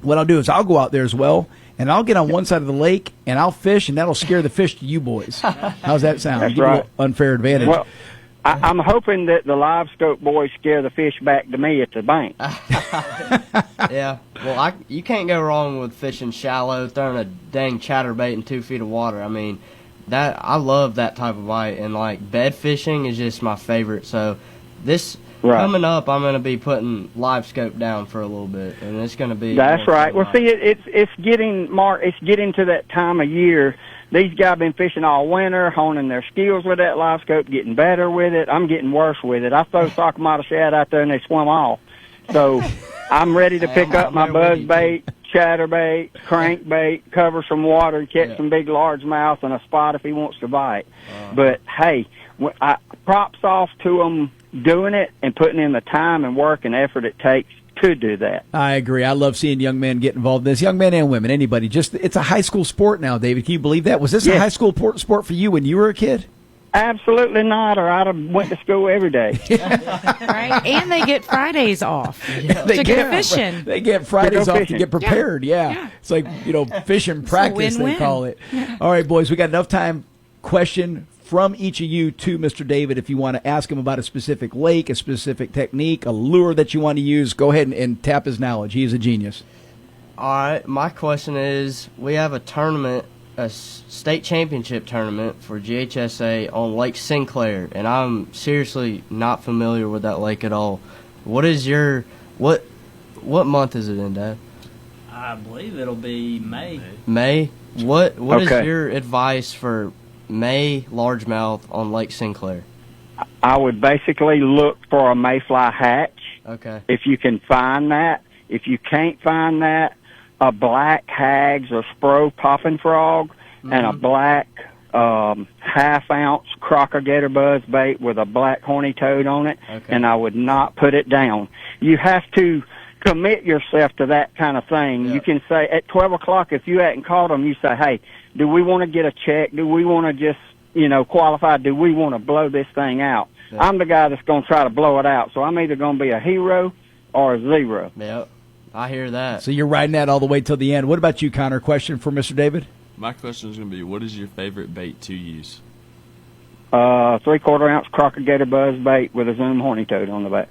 what I'll do is I'll go out there as well, and I'll get on one side of the lake, and I'll fish, and that'll scare the fish to you boys. How's that sound? That's Give you right. a unfair advantage. Well, I'm hoping that the live scope boys scare the fish back to me at the bank. Yeah. Well, you can't go wrong with fishing shallow, throwing a dang chatterbait in 2 feet of water. I mean, I love that type of bite, and like bed fishing is just my favorite. So this coming up, I'm going to be putting live scope down for a little bit, and it's going to be. That's right. Well, see, it's getting, Mark. It's getting to that time of year. These guys been fishing all winter, honing their skills with that live scope, getting better with it. I'm getting worse with it. I throw Sakamata shad out there and they swim off. So I'm ready to pick up my buzz bait, chatterbait, crankbait, cover some water, and catch some big largemouth and a spot if he wants to bite. But hey, props off to them doing it and putting in the time and work and effort it takes to do that. I agree. I love seeing young men get involved in this. Young men and women, anybody. It's a high school sport now, David. Can you believe that? Was this a high school sport for you when you were a kid? Absolutely not, or I'd have went to school every day. Right? And they get Fridays off to go fishing. They get Fridays off to get prepared. Yeah. It's like, fishing practice, they call it. Yeah. All right, boys, we got enough time. Question from each of you to Mr. David. If you want to ask him about a specific lake, a specific technique, a lure that you want to use, go ahead and tap his knowledge. He is a genius. All right, my question is, we have a tournament, a state championship tournament for GHSA on Lake Sinclair, and I'm seriously not familiar with that lake at all. What is what month is it in, Dad? I believe it'll be May. May? What is your advice for May largemouth on Lake Sinclair? I would basically look for a mayfly hatch. Okay. If you can find that. If you can't find that, a black hags or spro popping frog and a black half-ounce crocodile buzz bait with a black horny toad on it, and I would not put it down. You have to commit yourself to that kind of thing. You can say at 12 o'clock, if you hadn't caught them, you say, hey, do we want to get a check? Do we want to just, qualify? Do we want to blow this thing out? Yeah. I'm the guy that's going to try to blow it out. So I'm either going to be a hero or a zero. Yep, I hear that. So you're riding that all the way till the end. What about you, Connor? Question for Mr. David? My question is going to be, what is your favorite bait to use? 3/4 ounce crocodile buzz bait with a Zoom horny toad on the back.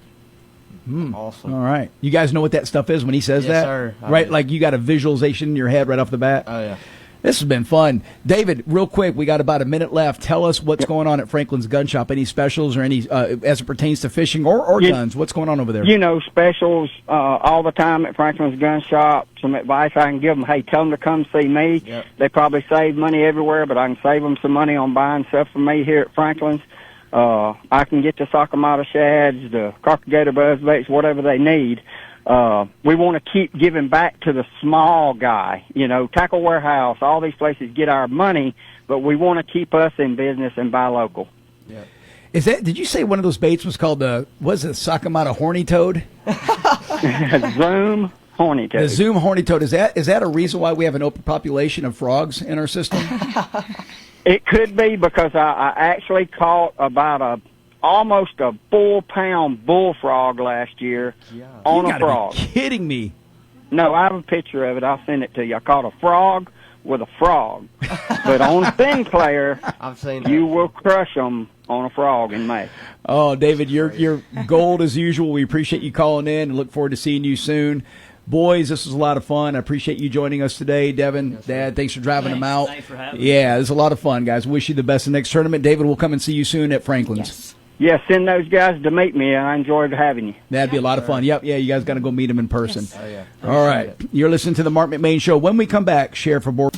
Awesome. All right. You guys know what that stuff is when he says that? Yes, sir. Right? Like you got a visualization in your head right off the bat? Oh, yeah. This has been fun. David, real quick, we got about a minute left. Tell us what's going on at Franklin's Gun Shop. Any specials or any, as it pertains to fishing or guns? What's going on over there? Specials all the time at Franklin's Gun Shop. Some advice I can give them. Hey, tell them to come see me. Yep. They probably save money everywhere, but I can save them some money on buying stuff from me here at Franklin's. I can get the Sakamata shads, the crocodile buzz baits, whatever they need. We want to keep giving back to the small guy. Tackle Warehouse, all these places get our money, but we want to keep us in business and buy local. Yeah. Did you say one of those baits was called Sakamata horny toad? Zoom horny toad. The Zoom horny toad. Is that a reason why we have an open population of frogs in our system? It could be, because I actually caught about almost a 4-pound bullfrog last year on a frog. Be kidding me. No, I have a picture of it. I'll send it to you. I caught a frog with a frog. But on Sinclair, you will crush them on a frog in May. Oh, David, you're gold as usual. We appreciate you calling in and look forward to seeing you soon. Boys, this was a lot of fun. I appreciate you joining us today. Devin, Dad, thanks for driving them out. Thanks for having me. Yeah, it was a lot of fun, guys. Wish you the best in the next tournament. David, we'll come and see you soon at Franklin's. Yes, send those guys to meet me. I enjoyed having you. That'd be a lot of fun. Yep, you guys got to go meet them in person. Yes. Oh, yeah. All right. You're listening to the Marc McMain Show. When we come back, Sheriff of Board.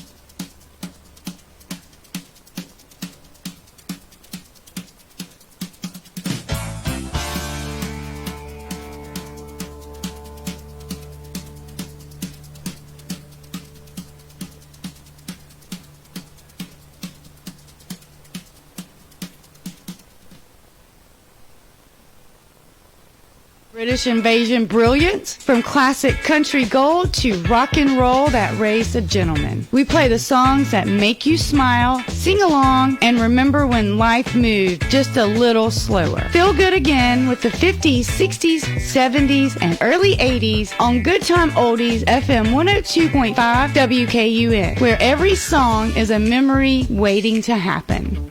British Invasion brilliance, from classic country gold to rock and roll that raised a gentleman. We play the songs that make you smile, sing along, and remember when life moved just a little slower. Feel good again with the 50s, 60s, 70s, and early 80s on Good Time Oldies FM 102.5 WKUN, where every song is a memory waiting to happen.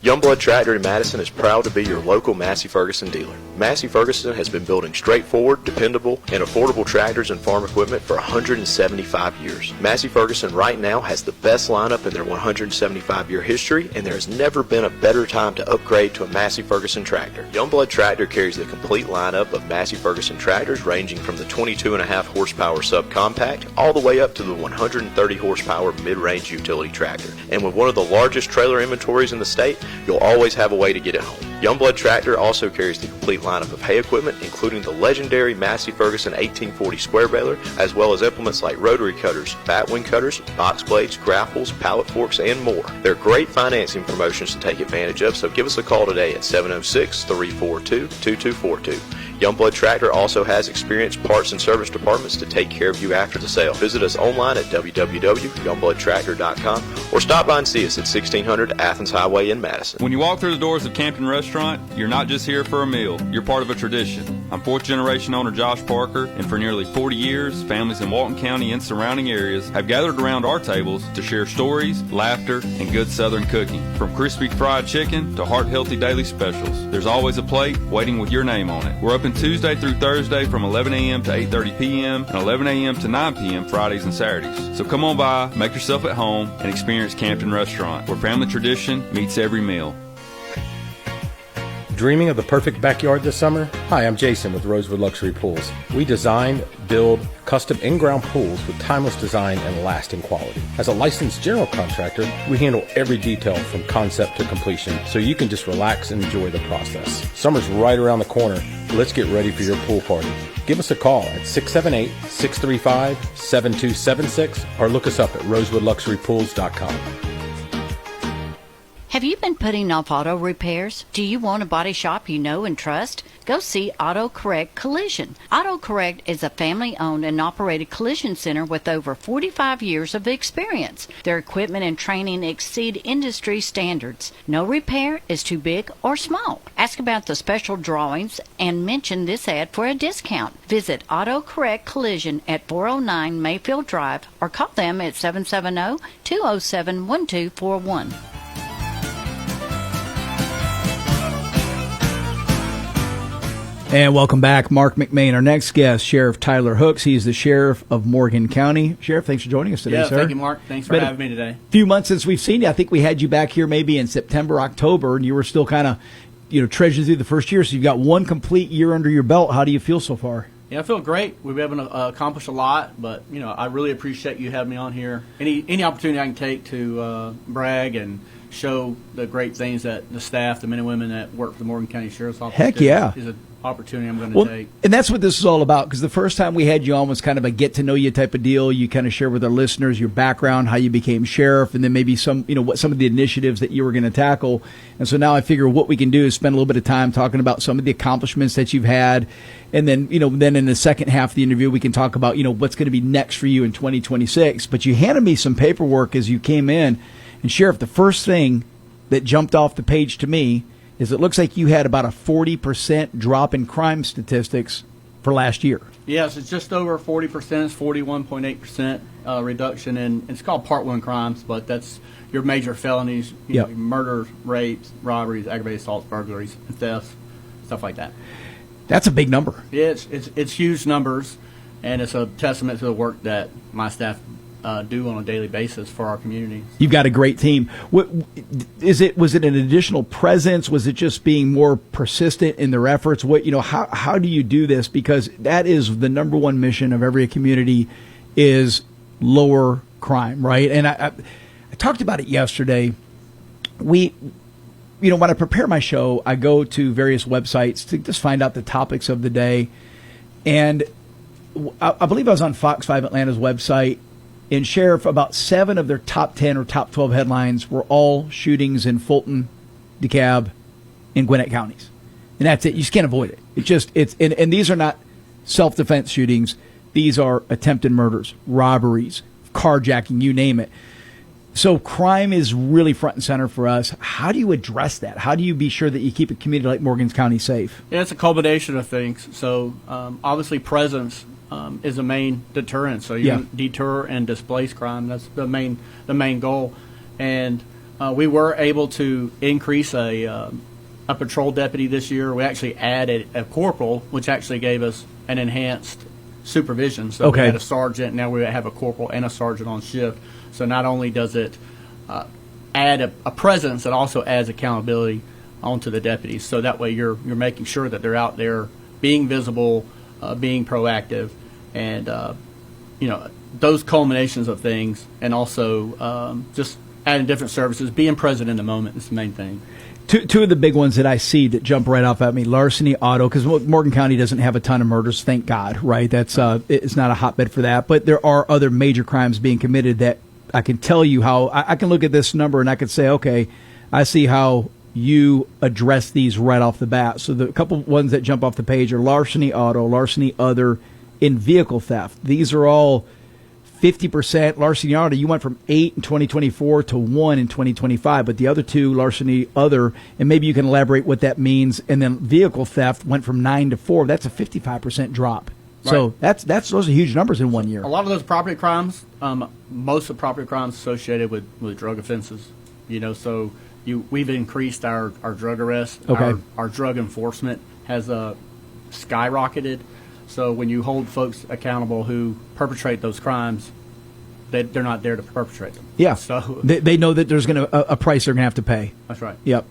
Youngblood Tractor in Madison is proud to be your local Massey Ferguson dealer. Massey Ferguson has been building straightforward, dependable, and affordable tractors and farm equipment for 175 years. Massey Ferguson right now has the best lineup in their 175-year history, and there has never been a better time to upgrade to a Massey Ferguson tractor. Youngblood Tractor carries the complete lineup of Massey Ferguson tractors, ranging from the 22.5 horsepower subcompact all the way up to the 130 horsepower mid-range utility tractor. And with one of the largest trailer inventories in the state, you'll always have a way to get it home. Youngblood Tractor also carries the complete lineup of hay equipment, including the legendary Massey Ferguson 1840 square baler, as well as implements like rotary cutters, batwing cutters, box blades, grapples, pallet forks, and more. There are great financing promotions to take advantage of, so give us a call today at 706-342-2242. Youngblood Tractor also has experienced parts and service departments to take care of you after the sale. Visit us online at www.youngbloodtractor.com or stop by and see us at 1600 Athens Highway in Madison. When you walk through the doors of Campton Restaurant, you're not just here for a meal. You're part of a tradition. I'm fourth-generation owner Josh Parker, and for nearly 40 years, families in Walton County and surrounding areas have gathered around our tables to share stories, laughter, and good Southern cooking. From crispy fried chicken to heart-healthy daily specials, there's always a plate waiting with your name on it. We're open Tuesday through Thursday from 11 a.m. to 8:30 p.m. and 11 a.m. to 9 p.m. Fridays and Saturdays. So come on by, make yourself at home, and experience Campton Restaurant, where family tradition meets every meal. Dreaming of the perfect backyard this summer? Hi, I'm Jason with Rosewood Luxury Pools. We design, build custom in-ground pools with timeless design and lasting quality. As a licensed general contractor, we handle every detail from concept to completion, so you can just relax and enjoy the process. Summer's right around the corner. Let's get ready for your pool party. Give us a call at 678-635-7276 or look us up at rosewoodluxurypools.com. Have you been putting off auto repairs? Do you want a body shop you know and trust? Go see Auto Correct Collision. Auto Correct is a family-owned and operated collision center with over 45 years of experience. Their equipment and training exceed industry standards. No repair is too big or small. Ask about the special drawings and mention this ad for a discount. Visit Auto Correct Collision at 409 Mayfield Drive or call them at 770-207-1241. And welcome back, Marc McMain. Our next guest, Sheriff Tyler Hooks. He's the Sheriff of Morgan County. Sheriff, thanks for joining us today, sir. Thank you, Mark. Thanks for having me today. A few months since we've seen you. I think we had you back here maybe in September, October, and you were still kind of, trudging through the first year. So you've got one complete year under your belt. How do you feel so far? Yeah, I feel great. We've been able to accomplish a lot, but I really appreciate you having me on here. Any opportunity I can take to brag and show the great things that the staff, the men and women that work for the Morgan County Sheriff's Office, heck yeah, is an opportunity I'm going to take. And that's what this is all about, because the first time we had you on was kind of a get-to-know-you type of deal. You kind of share with our listeners your background, how you became sheriff, and then maybe what some of the initiatives that you were going to tackle. And so now I figure what we can do is spend a little bit of time talking about some of the accomplishments that you've had, and then then in the second half of the interview we can talk about what's going to be next for you in 2026. But you handed me some paperwork as you came in, and Sheriff, the first thing that jumped off the page to me is it looks like you had about a 40% drop in crime statistics for last year. Yes, it's just over 40%. It's 41.8% reduction in, it's called Part 1 crimes, but that's your major felonies, murder, rapes, robberies, aggravated assaults, burglaries, and thefts, stuff like that. That's a big number. Yeah, it's huge numbers, and it's a testament to the work that my staff do on a daily basis for our community. You've got a great team. Was it an additional presence? Was it just being more persistent in their efforts? How do you do this? Because that is the number one mission of every community, is lower crime, right? And I talked about it yesterday. When I prepare my show, I go to various websites to just find out the topics of the day. And I believe I was on Fox 5 Atlanta's website, and Sheriff, about 7 of their top 10 or top 12 headlines were all shootings in Fulton, DeKalb, and Gwinnett counties. And that's it. You just can't avoid it. And these are not self-defense shootings. These are attempted murders, robberies, carjacking, you name it. So crime is really front and center for us. How do you address that? How do you be sure that you keep a community like Morgan County safe? Yeah, it's a culmination of things. So obviously presence is a main deterrent. So you can deter and displace crime. That's the main goal. And We were able to increase a patrol deputy this year. We actually added a corporal, which actually gave us an enhanced supervision. So we had a sergeant, now we have a corporal and a sergeant on shift. So not only does it add a presence, it also adds accountability onto the deputies. So that way you're making sure that they're out there being visible, being proactive, and those culminations of things, and also just adding different services, being present in the moment is the main thing. Two of the big ones that I see that jump right off at me: larceny, auto, because Morgan County doesn't have a ton of murders, thank God, right? That's it's not a hotbed for that, but there are other major crimes being committed that I can tell you how I can look at this number and I can say, okay, I see how you address these right off the bat. So the couple ones that jump off the page are larceny, auto, larceny, other, and vehicle theft. These are all 50%. Larceny, auto, you went from 8 in 2024 to 1 in 2025, but the other two, larceny, other, and maybe you can elaborate what that means. And then vehicle theft went from 9 to 4. That's a 55% drop. Right. So those are huge numbers in 1 year. A lot of those property crimes, most of the property crimes associated with drug offenses. So we've increased our drug arrests. Okay. Our drug enforcement has skyrocketed. So when you hold folks accountable who perpetrate those crimes, they're not there to perpetrate them. Yeah. So they know that there's going to a price they're going to have to pay. That's right. Yep.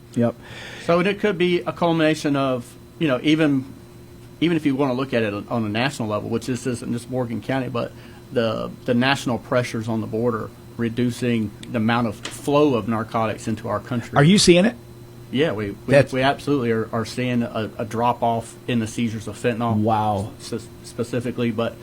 So it could be a culmination of even if you want to look at it on a national level, which this isn't just Morgan County, but the national pressures on the border, reducing the amount of flow of narcotics into our country. Are you seeing it? Yeah, we absolutely are seeing a drop off in the seizures of fentanyl. Wow. Specifically, but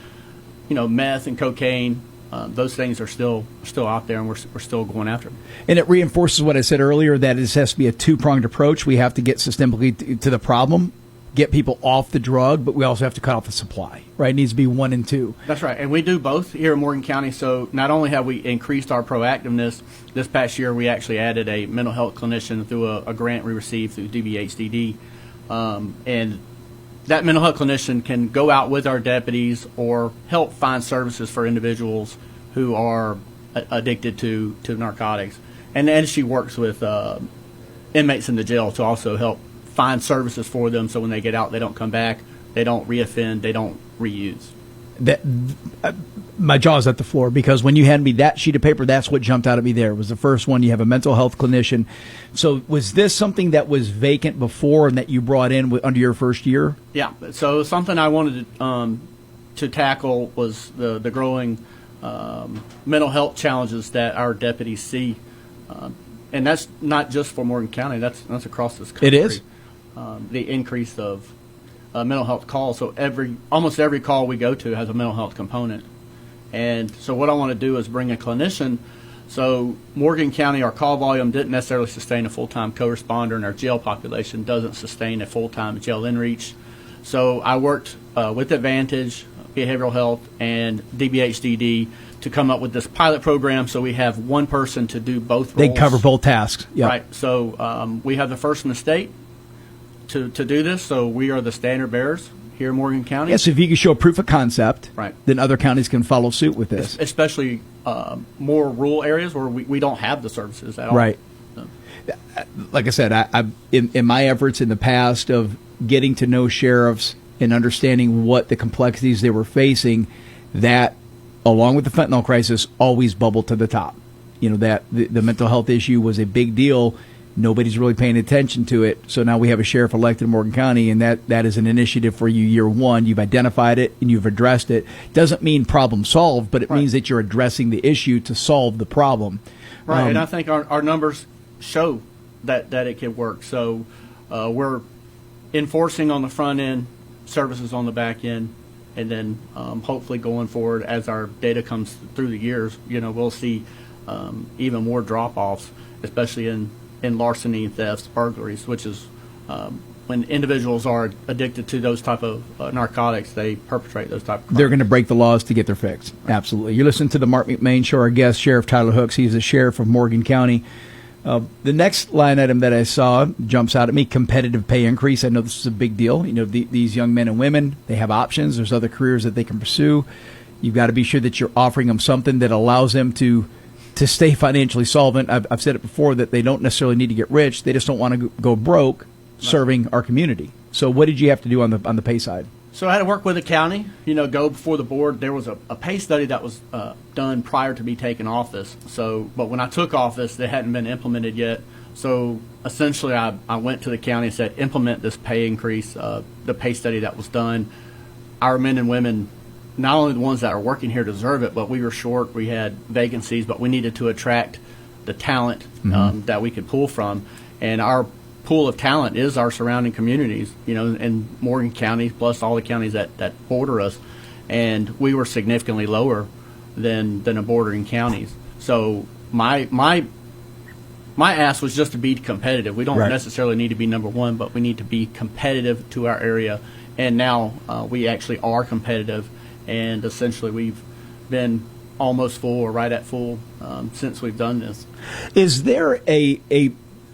meth and cocaine, those things are still out there, and we're still going after them. And it reinforces what I said earlier, that it has to be a two-pronged approach. We have to get systemically to the problem, get people off the drug, but we also have to cut off the supply, right? It needs to be 1 and 2. That's right, and we do both here in Morgan County. So not only have we increased our proactiveness, this past year we actually added a mental health clinician through a grant we received through DBHDD, and that mental health clinician can go out with our deputies or help find services for individuals who are addicted to narcotics. And then she works with inmates in the jail to also help find services for them, so when they get out, they don't come back, they don't reoffend, they don't reuse. My jaw's at the floor, because when you handed me that sheet of paper, that's what jumped out at me there. It was the first one. You have a mental health clinician. So was this something that was vacant before and that you brought in under your first year? Yeah. So something I wanted to tackle was the growing mental health challenges that our deputies see. And that's not just for Morgan County. That's across this country. It is. The increase of mental health calls. So almost every call we go to has a mental health component. And so what I want to do is bring a clinician. So Morgan County, our call volume didn't necessarily sustain a full-time co-responder, and our jail population doesn't sustain a full-time jail inreach. So I worked with Advantage, Behavioral Health, and DBHDD to come up with this pilot program, so we have one person to do both roles. They cover both tasks. Yep. Right. So we have the first in the state to do this, so we are the standard bearers here in Morgan County. Yes, if you can show a proof of concept, right, then other counties can follow suit with this. Especially more rural areas where we don't have the services at all. Right. So. Like I said, I in my efforts in the past of getting to know sheriffs and understanding what the complexities they were facing, that along with the fentanyl crisis, always bubbled to the top. That the mental health issue was a big deal. Nobody's really paying attention to it. So now we have a sheriff elected in Morgan County, and that is an initiative for you year one. You've identified it and you've addressed it. Doesn't mean problem solved, but it means that you're addressing the issue to solve the problem. Right, and I think our numbers show that it can work. So we're enforcing on the front end, services on the back end, and then hopefully going forward as our data comes through the years, we'll see even more drop-offs, especially in larceny, thefts, burglaries, which is when individuals are addicted to those type of narcotics, they perpetrate those type of crimes. They're going to break the laws to get their fix. Right. Absolutely. You're listening to the Marc McMain Show. Our guest, Sheriff Tyler Hooks. He's the sheriff of Morgan County. The next line item that I saw jumps out at me: competitive pay increase. I know this is a big deal. These young men and women, they have options. There's other careers that they can pursue. You've got to be sure that you're offering them something that allows them to to stay financially solvent. I've said it before that they don't necessarily need to get rich. They just don't want to go broke serving our community. So what did you have to do on the pay side? So I had to work with the county, go before the board. There was a pay study that was done prior to me taking office. But when I took office, they hadn't been implemented yet. So essentially I went to the county and said, implement this pay increase, the pay study that was done. Our men and women, not only the ones that are working here deserve it, but we were short. We had vacancies, but we needed to attract the talent that we could pull from. And our pool of talent is our surrounding communities, in Morgan County, plus all the counties that border us. And we were significantly lower than the bordering counties. So my ask was just to be competitive. We don't necessarily need to be number one, but we need to be competitive to our area. And now we actually are competitive, and essentially we've been almost full or right at full since we've done this. Is there a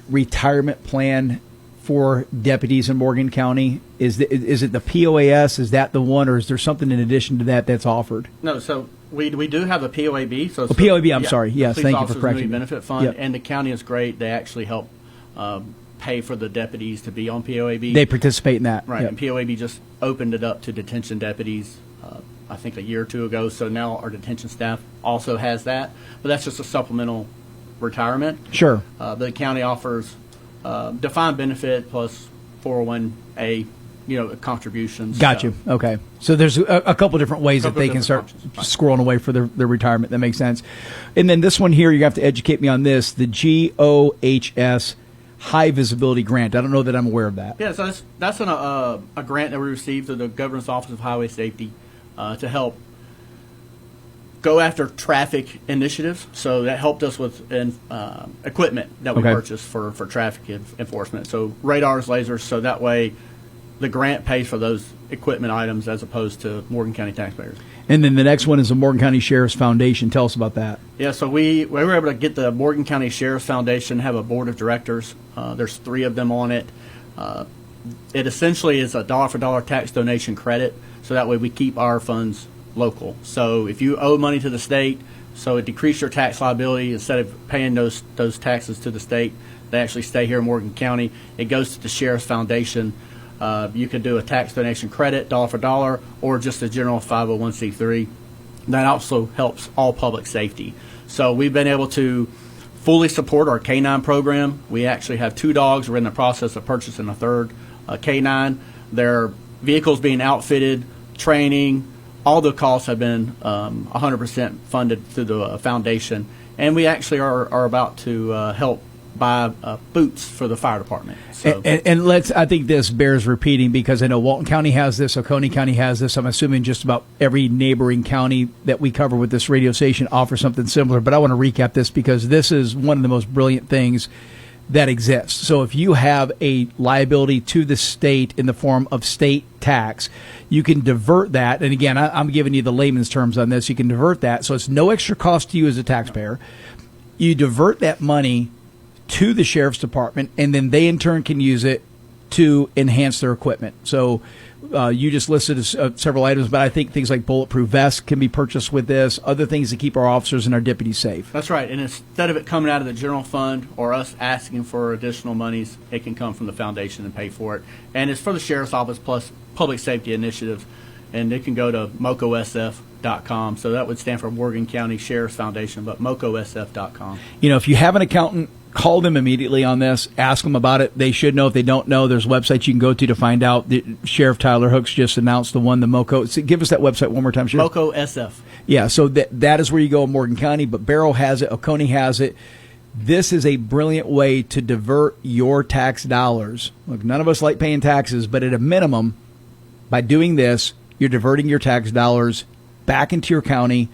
retirement plan for deputies in Morgan County? Is it the POAS? Is that the one, or is there something in addition to that that's offered? No, so we do have a POAB. So POAB, I'm sorry. Yes, Police thank you Officers for correcting me. Benefit Fund, Yep. and the county is great. They actually help pay for the deputies to be on POAB. They participate in that. Right, Yep. and POAB just opened it up to detention deputies, I think a year or two ago. So now our detention staff also has that, but that's just a supplemental retirement. Sure. The county offers defined benefit plus 401A, contributions. Got you. Okay. So there's a couple different ways that they can start squirreling away for their retirement. That makes sense. And then this one here, you have to educate me on this, the GOHS High Visibility Grant. I don't know that I'm aware of that. Yeah, so that's a grant that we received through the Governor's Office of Highway Safety to help go after traffic initiatives. So that helped us with equipment that we purchased for traffic enforcement. So radars, lasers, so that way the grant pays for those equipment items as opposed to Morgan County taxpayers. And then the next one is the Morgan County Sheriff's Foundation. Tell us about that. Yeah, so we were able to get the Morgan County Sheriff's Foundation, have a board of directors. There's 3 of them on it. It essentially is a dollar-for-dollar tax donation credit, so that way we keep our funds local. So if you owe money to the state, so it decreases your tax liability. Instead of paying those taxes to the state, they actually stay here in Morgan County. It goes to the Sheriff's Foundation. You could do a tax donation credit, dollar for dollar, or just a general 501c3. That also helps all public safety. So we've been able to fully support our K9 program. We actually have 2 dogs. We're in the process of purchasing a 3rd K9. Their vehicles being outfitted, training, all the costs have been 100% funded through the foundation. And we actually are about to help buy boots for the fire department. So. And I think this bears repeating because I know Walton County has this, Oconee County has this. I'm assuming just about every neighboring county that we cover with this radio station offers something similar. But I want to recap this because this is one of the most brilliant things that exists. So if you have a liability to the state in the form of state tax, you can divert that. And again, I'm giving you the layman's terms on this. You can divert that. So it's no extra cost to you as a taxpayer. You divert that money to the sheriff's department, and then they in turn can use it to enhance their equipment. So you just listed several items, but I think things like bulletproof vests can be purchased with this, other things to keep our officers and our deputies safe. That's right. And instead of it coming out of the general fund or us asking for additional monies, it can come from the foundation and pay for it. And it's for the sheriff's office plus public safety initiatives, and it can go to mocosf.com. So that would stand for Morgan County Sheriff's Foundation, but mocosf.com. If you have an accountant, call them immediately on this. Ask them about it. They should know. If they don't know, there's websites you can go to find out. Sheriff Tyler Hooks just announced the MoCo. So give us that website one more time, Sheriff. MoCoSF. Yeah, so that is where you go in Morgan County, but Barrow has it, Oconee has it. This is a brilliant way to divert your tax dollars. Look, none of us like paying taxes, but at a minimum, by doing this, you're diverting your tax dollars back into your county,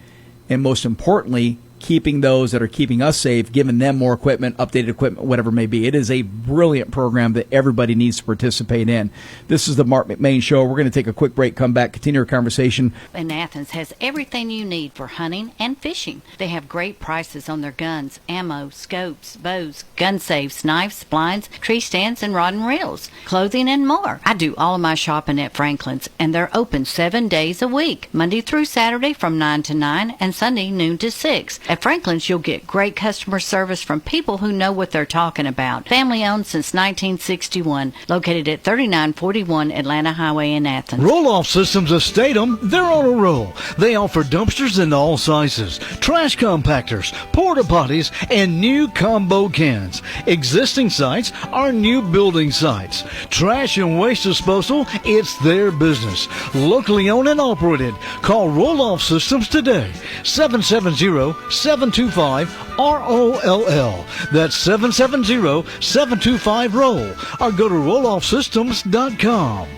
and most importantly, keeping those that are keeping us safe, giving them more equipment, updated equipment, whatever it may be. It is a brilliant program that everybody needs to participate in. This is the Marc McMain Show. We're going to take a quick break, come back, continue our conversation. In Athens has everything you need for hunting and fishing. They have great prices on their guns, ammo, scopes, bows, gun safes, knives, blinds, tree stands, and rod and reels, clothing, and more. I do all of my shopping at Franklin's, and they're open 7 days a week, Monday through Saturday from 9 to 9 and Sunday noon to 6. At Franklin's, you'll get great customer service from people who know what they're talking about. Family owned since 1961, located at 3941 Atlanta Highway in Athens. Roll-Off Systems of Statham, they're on a roll. They offer dumpsters in all sizes, trash compactors, porta potties, and new combo cans. Existing sites are new building sites. Trash and waste disposal, it's their business. Locally owned and operated. Call Roll-Off Systems today. 770-725-ROLL. That's 770-725-ROLL. Or go to rolloffsystems.com.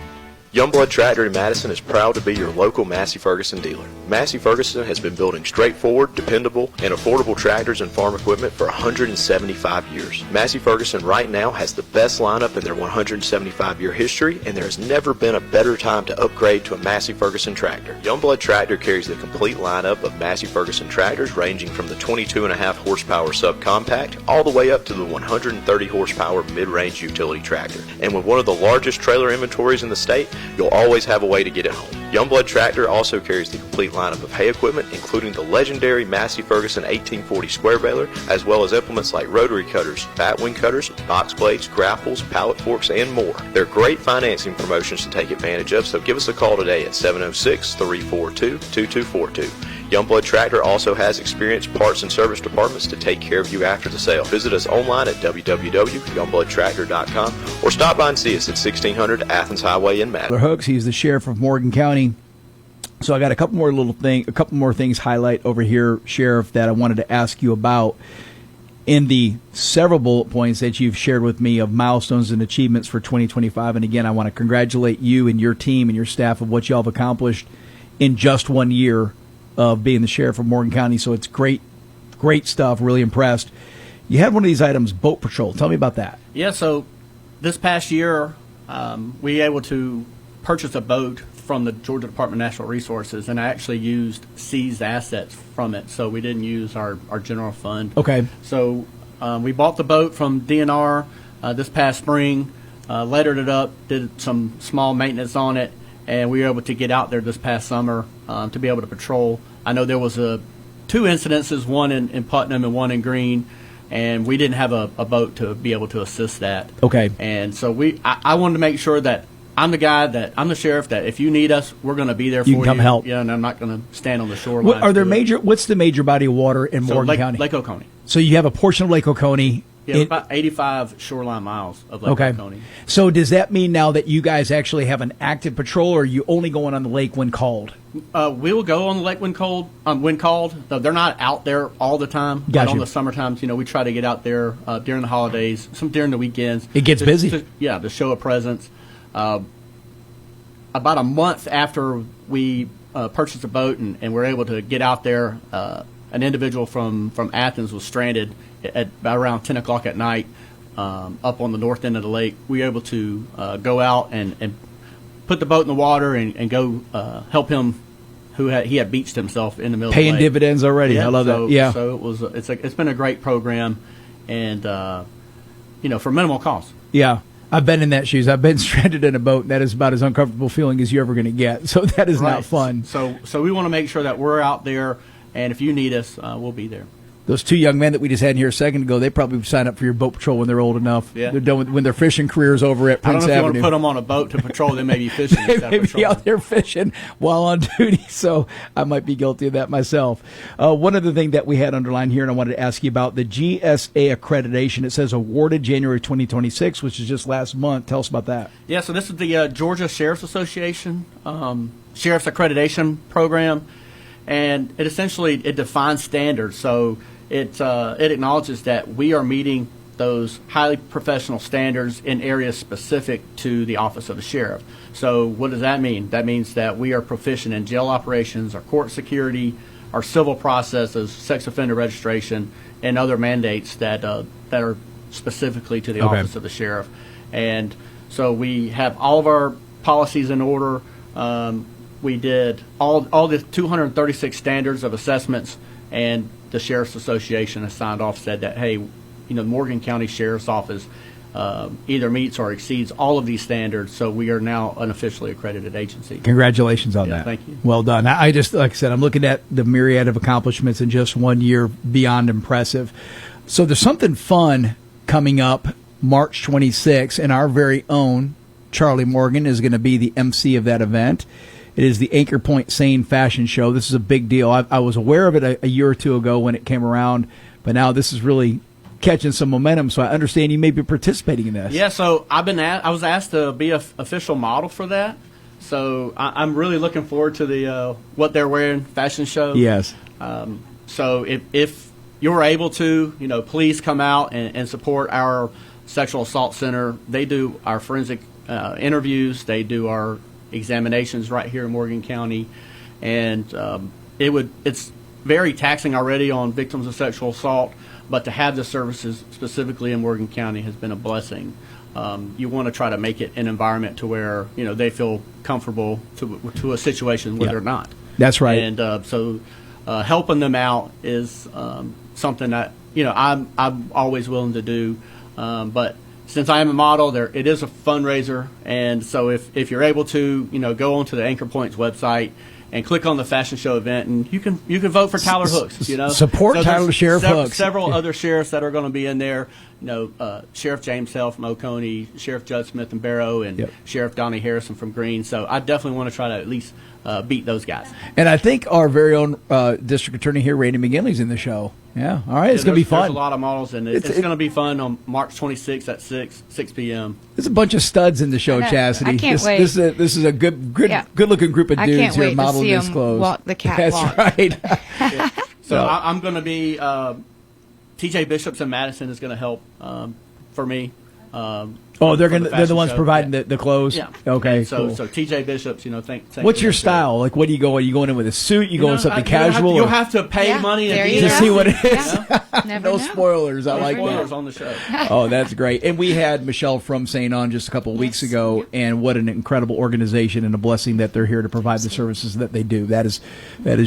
Youngblood Tractor in Madison is proud to be your local Massey Ferguson dealer. Massey Ferguson has been building straightforward, dependable, and affordable tractors and farm equipment for 175 years. Massey Ferguson right now has the best lineup in their 175-year history, and there has never been a better time to upgrade to a Massey Ferguson tractor. Youngblood Tractor carries the complete lineup of Massey Ferguson tractors, ranging from the 22.5 horsepower subcompact all the way up to the 130 horsepower mid-range utility tractor. And with one of the largest trailer inventories in the state, you'll always have a way to get it home. Youngblood Tractor also carries the complete lineup of hay equipment, including the legendary Massey Ferguson 1840 square baler, as well as implements like rotary cutters, batwing cutters, box blades, grapples, pallet forks, and more. There are great financing promotions to take advantage of, so give us a call today at 706-342-2242. Youngblood Tractor also has experienced parts and service departments to take care of you after the sale. Visit us online at www.youngbloodtractor.com or stop by and see us at 1600 Athens Highway in Madison. Hooks, he's the sheriff of Morgan County. So I got a couple more things highlight over here, Sheriff, that I wanted to ask you about. In the several bullet points that you've shared with me of milestones and achievements for 2025, and again, I want to congratulate you and your team and your staff of what y'all have accomplished in just 1 year of being the sheriff of Morgan County. So it's great stuff. Really impressed. You had one of these items, boat patrol. Tell me about that. Yeah, so this past year, we were able to purchase a boat from the Georgia Department of Natural Resources, and I actually used seized assets from it, so we didn't use our general fund. Okay. So we bought the boat from DNR this past spring, lettered it up, did some small maintenance on it, and we were able to get out there this past summer to be able to patrol. I know there was two incidences, one in Putnam and one in Greene, and we didn't have a boat to be able to assist that. Okay. And so I wanted to make sure that I'm the sheriff that if you need us, we're going to be there for you. You can come help. Yeah, and I'm not going to stand on the shoreline. What's the major body of water in Morgan County? Lake Oconee. So you have a portion of Lake Oconee. Yeah, about 85 shoreline miles of Lake Oconee. So does that mean now that you guys actually have an active patrol, or are you only going on the lake when called? We will go on the lake when called. They're not out there all the time. Gotcha. But on the summer times, we try to get out there during the holidays, some during the weekends. It gets busy. To show a presence. About a month after we purchased a boat and were able to get out there, an individual from Athens was stranded at around 10 o'clock at night up on the north end of the lake. We were able to go out and put the boat in the water and go help him. He had beached himself in the middle Paying of the lake. dividends already. Yeah, I love that. Yeah. So it's been a great program, and for minimal cost. Yeah. I've been in that shoes. I've been stranded in a boat, and that is about as uncomfortable feeling as you're ever going to get. So that is not fun. So we want to make sure that we're out there, and if you need us, we'll be there. Those two young men that we just had here a second ago, they probably sign up for your boat patrol when they're old enough. Yeah. They're done when their fishing careers over at Prince Avenue. I don't know if you want to put them on a boat to patrol. They may be fishing. They may be out there fishing while on duty, so I might be guilty of that myself. One other thing that we had underlined here, and I wanted to ask you about the GSA accreditation. It says awarded January 2026, which is just last month. Tell us about that. Yeah, so this is the Georgia Sheriff's Association Sheriff's Accreditation Program, and it essentially defines standards. So it acknowledges that we are meeting those highly professional standards in areas specific to the office of the sheriff. So what does that mean? That means that we are proficient in jail operations, our court security, our civil processes, sex offender registration, and other mandates that are specifically to the office of the sheriff. And so we have all of our policies in order. We did all the 236 standards of assessments, and the Sheriff's Association has signed off, said that, hey, the Morgan County Sheriff's Office either meets or exceeds all of these standards. So we are now an officially accredited agency. Congratulations on that. Thank you. Well done. I just, like I said, I'm looking at the myriad of accomplishments in just 1 year, beyond impressive. So there's something fun coming up March 26th, and our very own Charlie Morgan is going to be the MC of that event. It is the Anchor Point Sane Fashion Show. This is a big deal. I was aware of it a year or two ago when it came around, but now this is really catching some momentum. So I understand you may be participating in this. Yeah. So I was asked to be an official model for that. So I'm really looking forward to the what they're wearing fashion show. Yes. So if you're able to, please come out and support our sexual assault center. They do our forensic interviews. They do our examinations right here in Morgan County, and it's very taxing already on victims of sexual assault, but to have the services specifically in Morgan County has been a blessing. You want to try to make it an environment to where they feel comfortable to a situation where they're not. That's right. And so helping them out is something that I'm always willing to do, but since I am a model, it is a fundraiser, and so if you're able to, go onto the Anchor Point's website and click on the fashion show event, and you can vote for Tyler Hooks. Support so Tyler Sheriff Hooks. Several other sheriffs that are going to be in there. Sheriff James Hill from Oconee, Sheriff Judd Smith and Barrow, and Sheriff Donnie Harrison from Greene. So I definitely want to try to at least beat those guys. And I think our very own district attorney here, Randy McGinley's in the show. Yeah, all right, it's going to be fun. There's a lot of models, and it's going to be fun on March 26th at 6 p.m. There's a bunch of studs in the show, Chastity. I can't wait. This is a good-looking group of dudes here modeling this clothes. Walk the catwalk. That's right. So I'm going to be T.J. Bishops in Madison is going to help for me. They're the ones providing the clothes. Yeah. Okay. So T.J. Bishops, thank What's your style? Like, what do you go? Are you going in with a suit? You going something casual? You'll have to pay money to see what it is. No spoilers. I like spoilers that. on the show. Oh, that's great. And we had Michelle from St. On just a couple of weeks ago, and what an incredible organization and a blessing that they're here to provide the services that they do. That is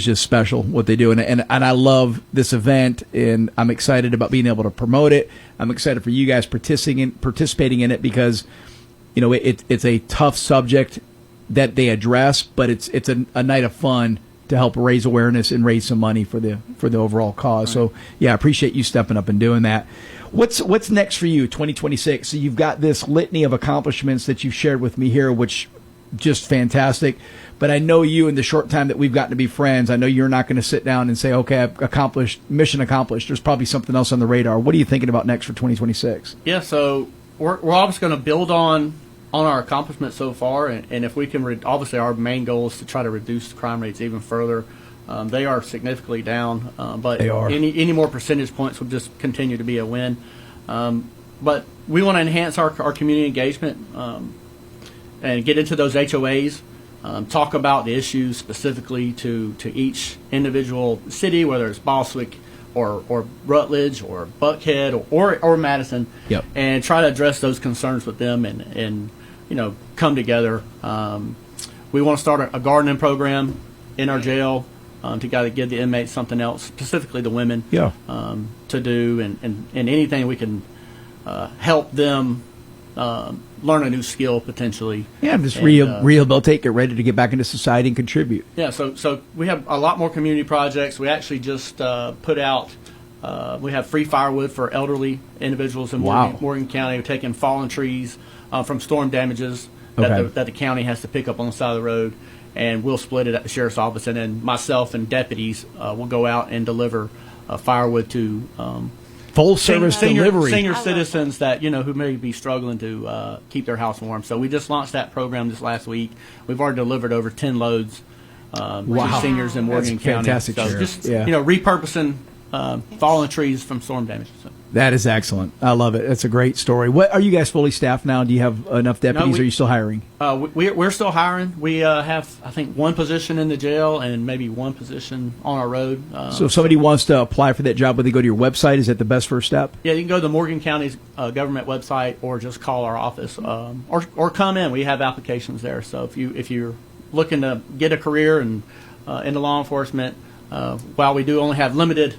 just special what they do, and I love this event, and I'm excited about being able to promote it. I'm excited for you guys participating in it because, it's a tough subject that they address, but it's a night of fun to help raise awareness and raise some money for the overall cause. Right. So I appreciate you stepping up and doing that. What's next for you, 2026? So you've got this litany of accomplishments that you've shared with me here, which just fantastic. But I know you, in the short time that we've gotten to be friends, I know you're not going to sit down and say, okay, I've mission accomplished. There's probably something else on the radar. What are you thinking about next for 2026? Yeah, so we're obviously going to build on our accomplishments so far, and if we can, obviously our main goal is to try to reduce crime rates even further. They are significantly down, but they are. Any more percentage points will just continue to be a win. But we want to enhance our community engagement and get into those HOAs. Talk about the issues specifically to each individual city, whether it's Bostwick or Rutledge or Buckhead or Madison, and try to address those concerns with them and come together. We want to start a gardening program in our jail to give the inmates something else, specifically the women, to do, and anything we can help them learn a new skill potentially. Yeah, just rehabilitate, get ready to get back into society and contribute. Yeah, so we have a lot more community projects. We actually just put out, we have free firewood for elderly individuals in Morgan County. We're taking fallen trees from storm damages that the county has to pick up on the side of the road, and we'll split it at the sheriff's office, and then myself and deputies will go out and deliver firewood to full service delivery senior citizens that who may be struggling to keep their house warm. So we just launched that program this last week. We've already delivered over 10 loads to seniors in Morgan County. Fantastic, so just repurposing fallen trees from storm damage. So. That is excellent. I love it. That's a great story. What are you guys fully staffed now? Do you have enough deputies? Or are you still hiring? We're still hiring. We have, I think, one position in the jail and maybe one position on our road. So if somebody wants to apply for that job, would they go to your website? Is that the best first step? Yeah, you can go to the Morgan County's government website or just call our office or come in. We have applications there. So if you're looking to get a career into law enforcement, while we do only have limited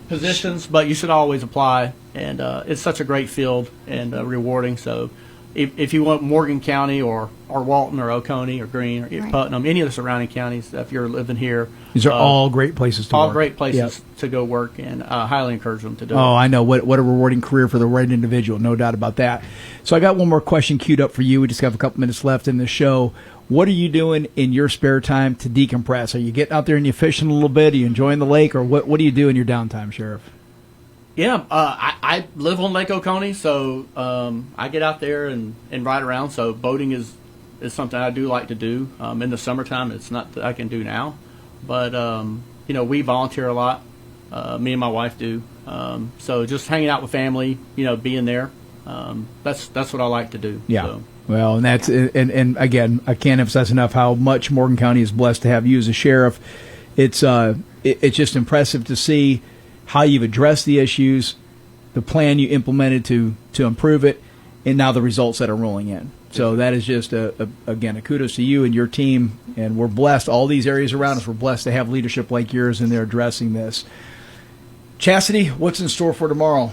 positions, but you should always apply. And it's such a great field and rewarding. So if you want Morgan County or Walton or Oconee or Greene or Putnam, any of the surrounding counties, if you're living here. These are all great places to work. All great places to go work, and highly encourage them to do it. Oh, I know. What a rewarding career for the right individual, no doubt about that. So I got one more question queued up for you. We just have a couple minutes left in the show. What are you doing in your spare time to decompress? Are you getting out there and you fishing a little bit? Are you enjoying the lake? Or what do you do in your downtime, Sheriff? Yeah, I live on Lake Oconee, so I get out there and ride around. So boating is something I do like to do. In the summertime, it's not that I can do now. But, we volunteer a lot. Me and my wife do. So just hanging out with family, being there. That's what I like to do. Yeah. So. Well, and that's and again, I can't emphasize enough how much Morgan County is blessed to have you as a sheriff. It's just impressive to see how you've addressed the issues, the plan you implemented to improve it, and now the results that are rolling in. So that is just, again, a kudos to you and your team. And we're blessed, all these areas around us, we're blessed to have leadership like yours, and they're addressing this. Chastity, what's in store for tomorrow?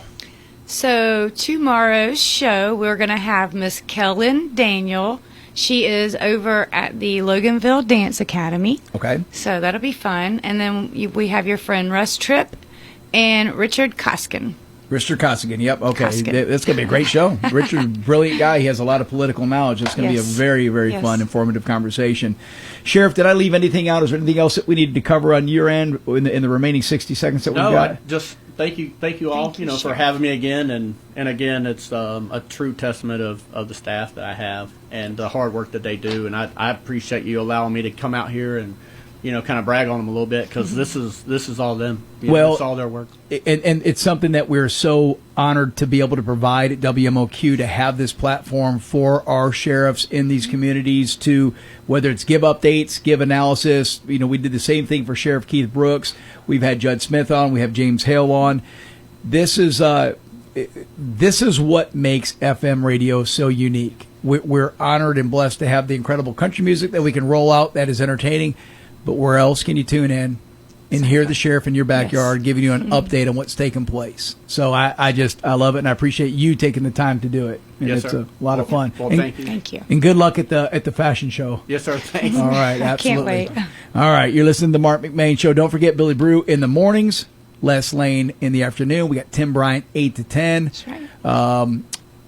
So tomorrow's show, we're going to have Miss Kellen Daniel. She is over at the Loganville Dance Academy. Okay. So that'll be fun. And then we have your friend Russ Tripp and Richard Koskin. Richard Koskin, yep, okay. Koskin. That's going to be a great show. Richard, brilliant guy. He has a lot of political knowledge. It's going to be a very, very fun, informative conversation. Sheriff, did I leave anything out? Is there anything else that we needed to cover on your end in the remaining 60 seconds that we've got? No, just thank you all, for having me again. And again, it's a true testament of the staff that I have and the hard work that they do. And I appreciate you allowing me to come out here and kind of brag on them a little bit, because this is all them. It's all their work. And it's something that we're so honored to be able to provide at WMOQ, to have this platform for our sheriffs in these communities to, whether it's give updates, give analysis. We did the same thing for Sheriff Keith Brooks. We've had Judd Smith on. We have James Hale on. This is what makes FM radio so unique. We're honored and blessed to have the incredible country music that we can roll out that is entertaining. But where else can you tune in and hear the sheriff in your backyard giving you an update on what's taking place? So I love it, and I appreciate you taking the time to do it. And it's a lot of fun. Well, thank you. Thank you. And good luck at the fashion show. Yes, sir. Thanks. All right, absolutely. Can't wait. All right, you're listening to the Marc McMain Show. Don't forget Billy Brew in the mornings, Les Lane in the afternoon. We got Tim Bryant 8 to 10. That's right. And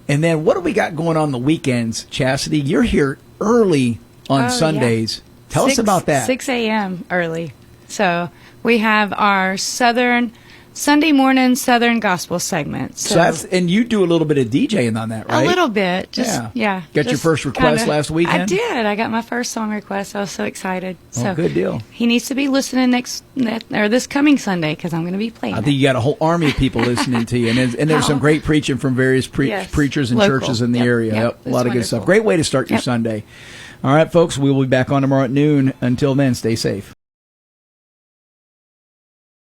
then what do we got going on the weekends, Chastity? You're here early on Sundays. Yeah. Tell us about that. 6 a.m. early. So we have our Sunday morning Southern Gospel segment. So that's, and you do a little bit of DJing on that, right? A little bit. Got your first request last weekend? I did. I got my first song request. I was so excited. So good deal. He needs to be listening this coming Sunday, because I'm going to be playing I think you got a whole army of people listening to you. And there's some great preaching from various preachers and local. churches in the area. Yep. A lot of good stuff. Great way to start your Sunday. All right, folks, we will be back on tomorrow at noon. Until then, stay safe.